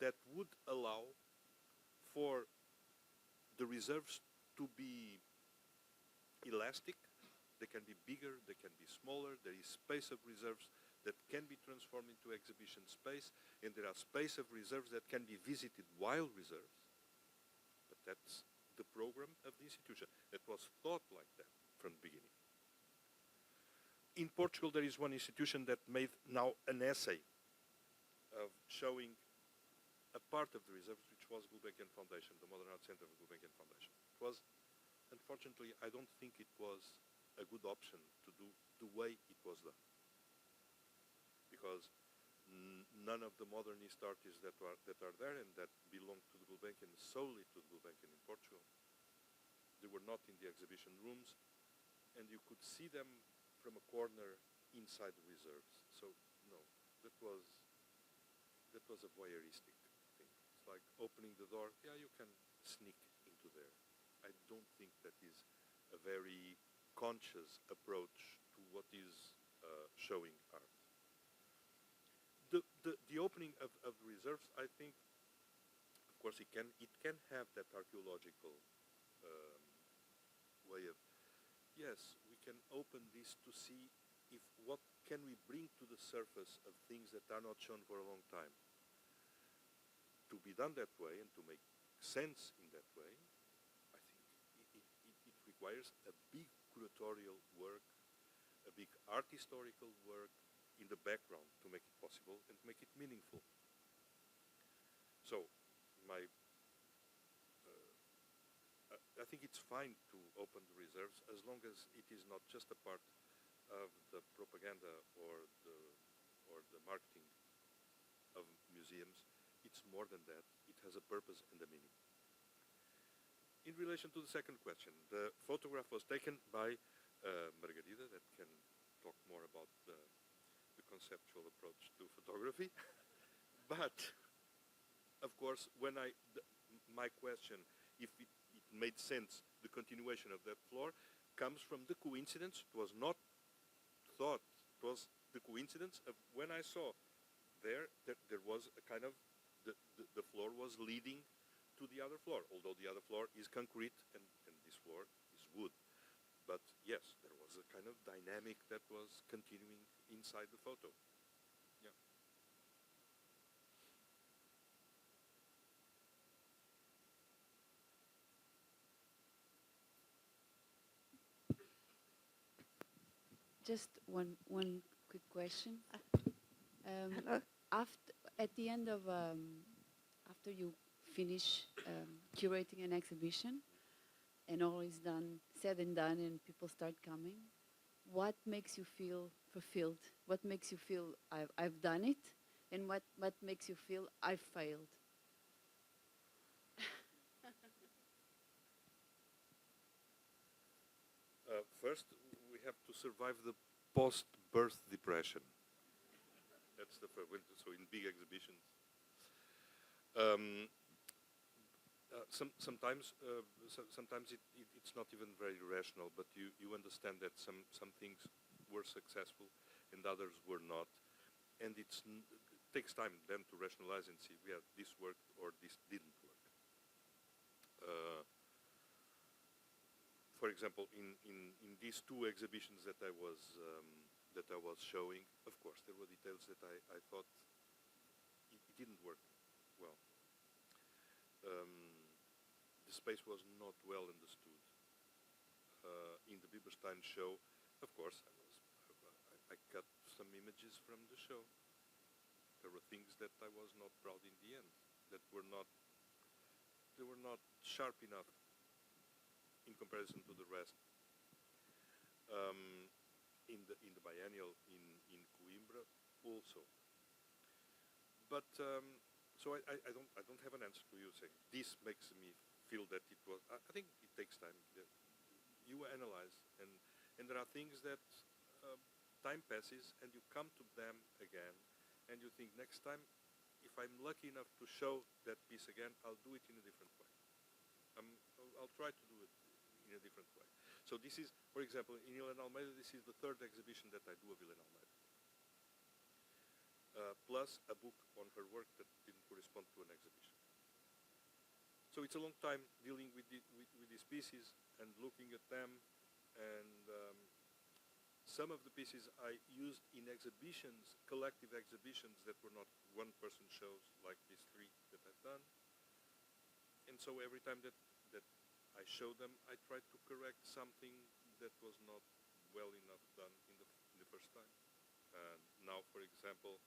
that would allow for the reserves to be elastic. They can be bigger, they can be smaller. There is space of reserves that can be transformed into exhibition space, and there are space of reserves that can be visited while reserves. But that's the program of the institution. It was thought like that from the beginning. In Portugal, there is one institution that made now an essay of showing a part of the reserves, which was Gulbenkian Foundation, the Modern Art Center of the Gulbenkian Foundation. It was, unfortunately, I don't think it was a good option to do the way it was done. Because none of the modernist artists that are there and that belong to the Gulbenkian, solely to the Gulbenkian in Portugal, they were not in the exhibition rooms, and you could see them from a corner inside the reserves. So, no, that was a voyeuristic thing. It's like opening the door, yeah, you can sneak into there. I don't think that is a very conscious approach to what is showing art. The opening of the reserves, I think, of course, it can have that archaeological way of, yes, we can open this to see if what can we bring to the surface of things that are not shown for a long time. To be done that way and to make sense in that way, I think it requires a big curatorial work, a big art historical work in the background to make it possible and to make it meaningful. So, I think it's fine to open the reserves as long as it is not just a part of the propaganda or the marketing of museums. It's more than that. It has a purpose and a meaning. In relation to the second question, the photograph was taken by Margarida, that can talk more about the conceptual approach to photography. But, of course, when my question, if it made sense, the continuation of that floor, comes from the coincidence. It was not thought. It was the coincidence of when I saw there was a kind of, the floor was leading to the other floor, although the other floor is concrete and this floor is wood. But yes, there was a kind of dynamic that was continuing inside the photo. Yeah. Just one quick question. Hello. At the end of, after you finish curating an exhibition, and all is said and done, and people start coming, what makes you feel fulfilled? What makes you feel I've done it? And what makes you feel I've failed? First, we have to survive the post-birth depression. That's the first. So in big exhibitions, sometimes it's not even very rational, but you understand that some things were successful and others were not, and it takes time then to rationalize and see, yeah, this worked or this didn't work. For example, in these two exhibitions that I was showing, of course, there were details that I thought it didn't work well. The space was not well understood. In the Bieberstein show, of course, I cut some images from the show. There were things that I was not proud in the end, that were not sharp enough in comparison to the rest. In the biennial in Coimbra also. But so I don't have an answer to you saying this makes me feel that it was. I think it takes time. You analyze, and there are things that time passes, and you come to them again, and you think next time, if I'm lucky enough to show that piece again, I'll do it in a different way. I'll try to do it in a different way. So this is, for example, in Helena Almeida, this is the third exhibition that I do of Helena Almeida. Plus a book on her work that didn't correspond to an exhibition. So it's a long time dealing with these pieces and looking at them, and some of the pieces I used in exhibitions, collective exhibitions that were not one-person shows like these three that I've done. And so every time that I show them, I try to correct something that was not well enough done in the first time. Now, for example,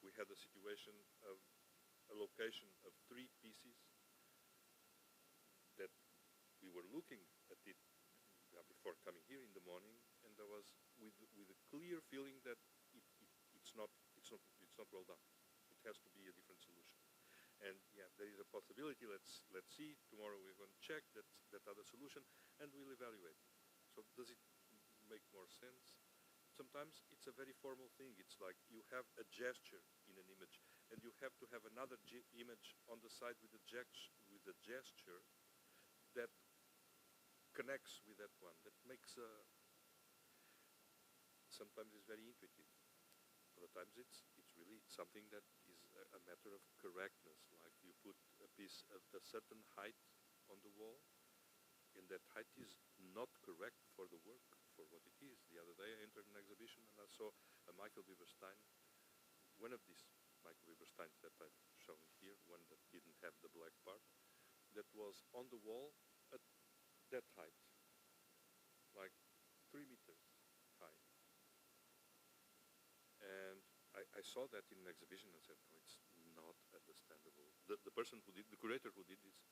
we had a situation of a location of three pieces that we were looking at it before coming here in the morning, and there was with a clear feeling that it's not well done. It has to be a different solution. And yeah, there is a possibility. Let's see. Tomorrow we're going to check that other solution, and we'll evaluate. So does it make more sense? Sometimes it's a very formal thing. It's like you have a gesture in an image, and you have to have another image on the side with a gesture that connects with that one. That makes sometimes it's very intuitive. Other times it's really something that is a matter of correctness. Like you put a piece of a certain height on the wall, and that height is not correct for the work, for what it is. The other day I entered an exhibition and I saw a Michael Bieberstein, one of these Michael Biebersteins that I've shown here, one that didn't have the black part, that was on the wall at that height, like 3 meters high. And I saw that in an exhibition and said, no, it's not understandable. The person who did, the curator who did this,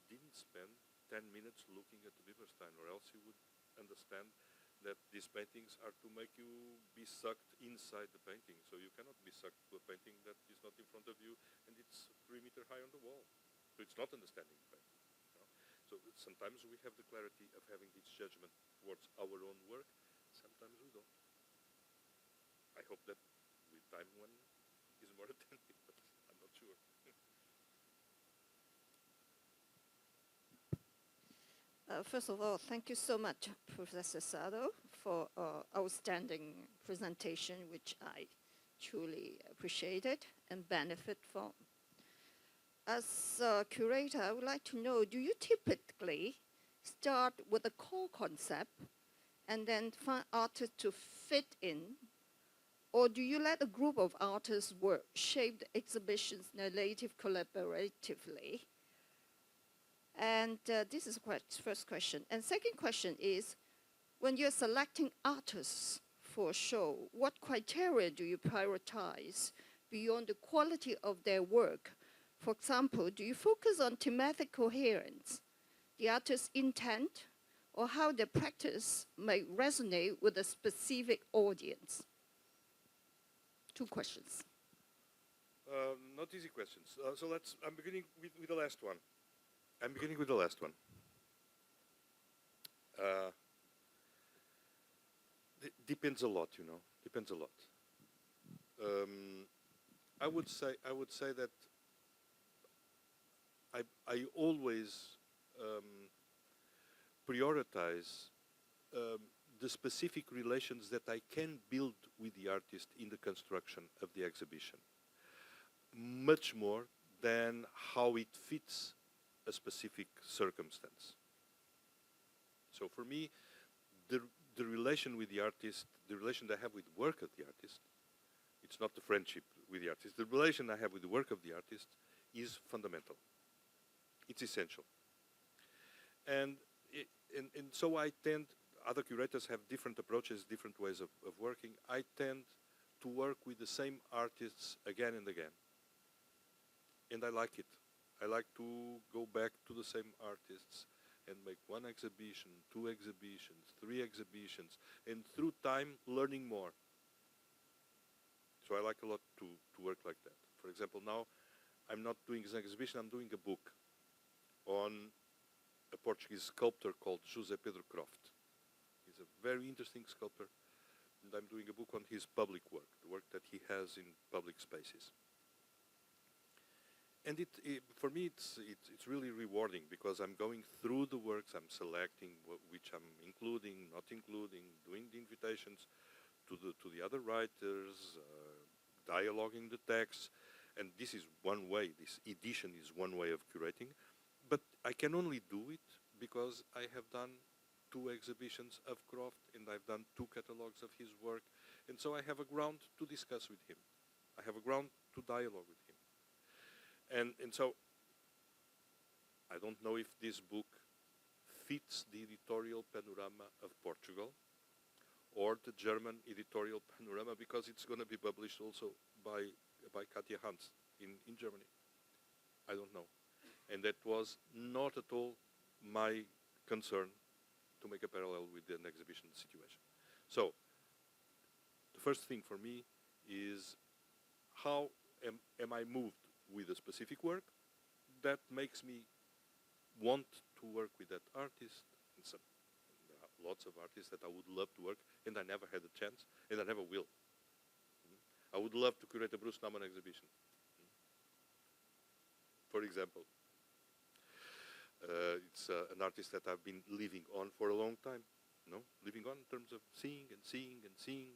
didn't spend 10 minutes looking at the Bieberstein, or else he would understand that these paintings are to make you be sucked inside the painting. So you cannot be sucked to a painting that is not in front of you and it's 3 meters high on the wall. So it's not understanding the painting. You know? So sometimes we have the clarity of having this judgment towards our own work. Sometimes we don't. I hope that with time one is more attentive, but I'm not sure. First of all, thank you so much, Professor Sardo, for outstanding presentation, which I truly appreciated and benefit from. As a curator, I would like to know, do you typically start with a core concept and then find artists to fit in, or do you let a group of artists work, shape the exhibitions narrative collaboratively? And this is the first question. And second question is, when you're selecting artists for a show, what criteria do you prioritize beyond the quality of their work? For example, do you focus on thematic coherence, the artist's intent, or how their practice may resonate with a specific audience? 2 questions. Not easy questions. So I'm beginning with the last one. Depends a lot, you know. Depends a lot. I would say that I always prioritize the specific relations that I can build with the artist in the construction of the exhibition, much more than how it fits a specific circumstance. So for me, the relation with the artist, the relation I have with the work of the artist, it's not the friendship with the artist. The relation I have with the work of the artist is fundamental. It's essential. And so I tend, other curators have different approaches, different ways of working. I tend to work with the same artists again and again. And I like it. I like to go back to the same artists and make one exhibition, 2 exhibitions, 3 exhibitions, and through time learning more. So I like a lot to work like that. For example, now I'm not doing an exhibition, I'm doing a book on a Portuguese sculptor called José Pedro Croft. He's a very interesting sculptor, and I'm doing a book on his public work, the work that he has in public spaces. And for me, it's really rewarding because I'm going through the works, I'm selecting which I'm including, not including, doing the invitations to the other writers, dialoguing the text, and this is one way. This edition is one way of curating, but I can only do it because I have done 2 exhibitions of Croft and I've done 2 catalogs of his work, and so I have a ground to discuss with him. I have a ground to dialogue with him. And so, I don't know if this book fits the editorial panorama of Portugal or the German editorial panorama, because it's going to be published also by Katja Hans in Germany. I don't know. And that was not at all my concern to make a parallel with an exhibition situation. So, the first thing for me is how am I moved with a specific work that makes me want to work with that artist. And there are lots of artists that I would love to work, and I never had a chance, and I never will. I would love to curate a Bruce Nauman exhibition, for example. It's an artist that I've been living on for a long time, living on in terms of seeing and seeing and seeing.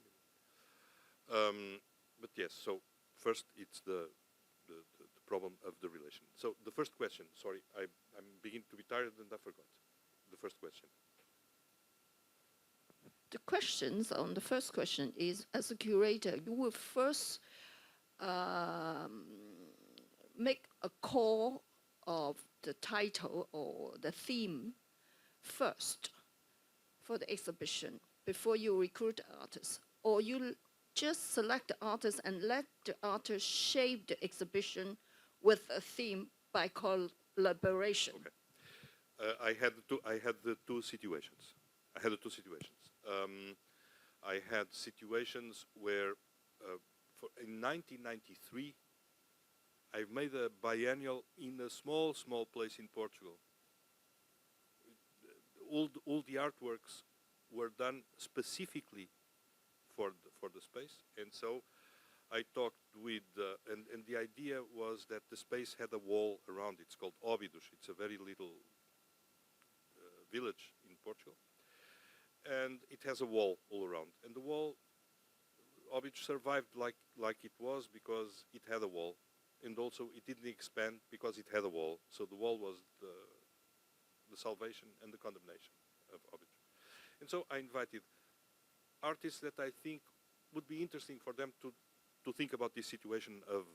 But yes, so first it's the problem of the relation. So the first question, sorry, I'm beginning to be tired and I forgot the first question. The questions on the first question is, as a curator, you will first make a call of the title or the theme first for the exhibition before you recruit artists, or you just select the artist and let the artist shape the exhibition with a theme by collaboration. Okay. I had the two situations. I had situations where, in 1993, I made a biennial in a small place in Portugal. All the artworks were done specifically for the space, and so I talked with, and the idea was that the space had a wall around it. It's called Óbidos. It's a very little village in Portugal, and it has a wall all around. And the wall, Óbidos survived like it was because it had a wall, and also it didn't expand because it had a wall. So the wall was the salvation and the condemnation of Óbidos. And so I invited artists that I think would be interesting for them to think about this situation of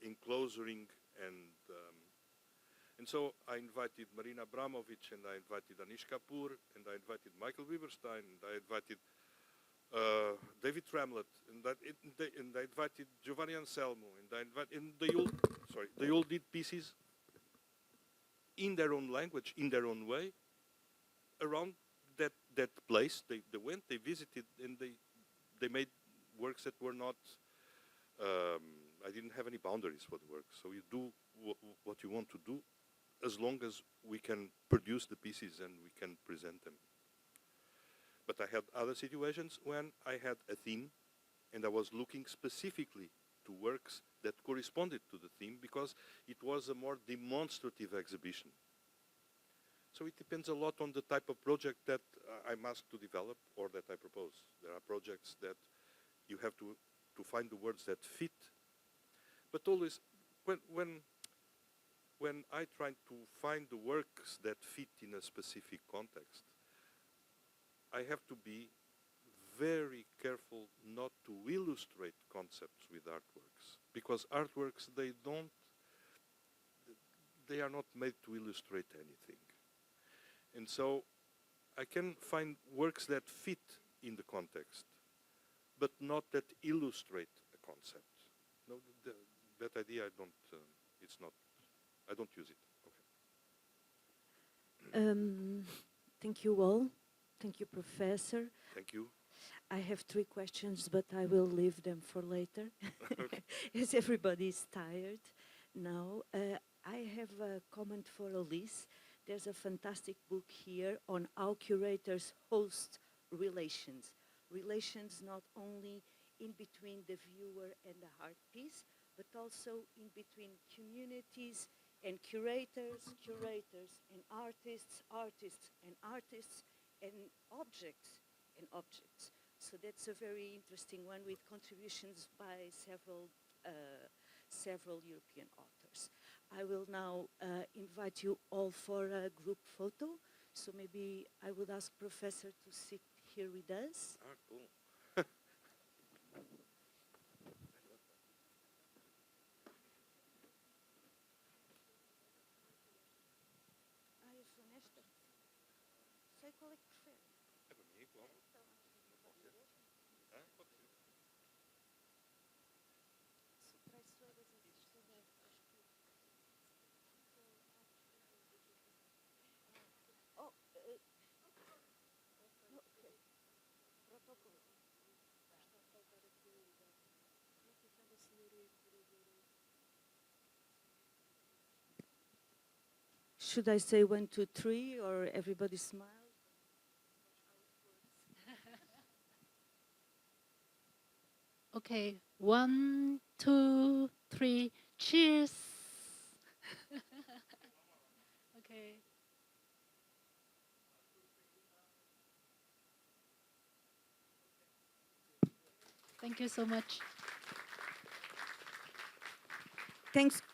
enclosing, and so I invited Marina Abramovic, and I invited Anish Kapoor, and I invited Michael Wiberstein, and I invited David Tramlett, and I invited Giovanni Anselmo, and they all did pieces in their own language, in their own way, around that place. They went, they visited, and they made works that were not, I didn't have any boundaries for the work. So you do what you want to do, as long as we can produce the pieces and we can present them. But I had other situations when I had a theme, and I was looking specifically to works that corresponded to the theme, because it was a more demonstrative exhibition. So it depends a lot on the type of project that I'm asked to develop or that I propose. There are projects that you have to find the words that fit. But always, when I try to find the works that fit in a specific context, I have to be very careful not to illustrate concepts with artworks, because artworks, they are not made to illustrate anything. And so I can find works that fit in the context, but not that illustrate a concept. No, that idea I don't use it. Okay. Thank you all. Thank you, Professor. Thank you. I have 3 questions, but I will leave them for later, as everybody is tired now. I have a comment for Elise. There's a fantastic book here on how curators host relations. Relations not only in between the viewer and the art piece, but also in between communities and curators, and artists, and objects, So that's a very interesting one with contributions by several European authors. I will now invite you all for a group photo. So maybe I would ask Professor to sit here with us. Ah, cool. É para mim, claro. Pode ser. Should I say 1, 2, 3, or everybody smile? Okay, 1, 2, 3, cheers. Okay. Thank you so much.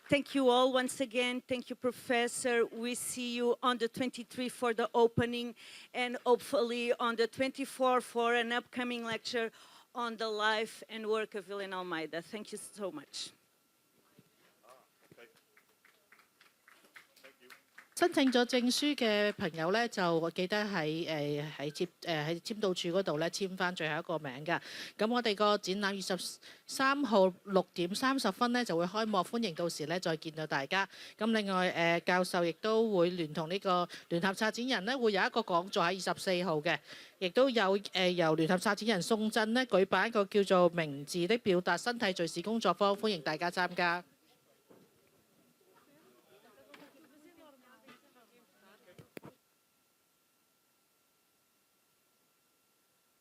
Thank you all once again. Thank you, Professor. We see you on the 23rd for the opening, and hopefully on the 24th for an upcoming lecture on the life and work of Helena Almeida. Thank you so much. 申請咗證書嘅朋友咧，就記得喺簽到處嗰度咧簽翻最後一個名㗎。咁我哋個展覽23號6點30分咧就會開幕，歡迎到時咧再見到大家。咁另外教授亦都會聯同呢個聯合策展人咧，會有一個講座喺24號嘅，亦都有由聯合策展人宋振咧舉辦一個叫做明字的表達身體敘事工作坊，歡迎大家參加。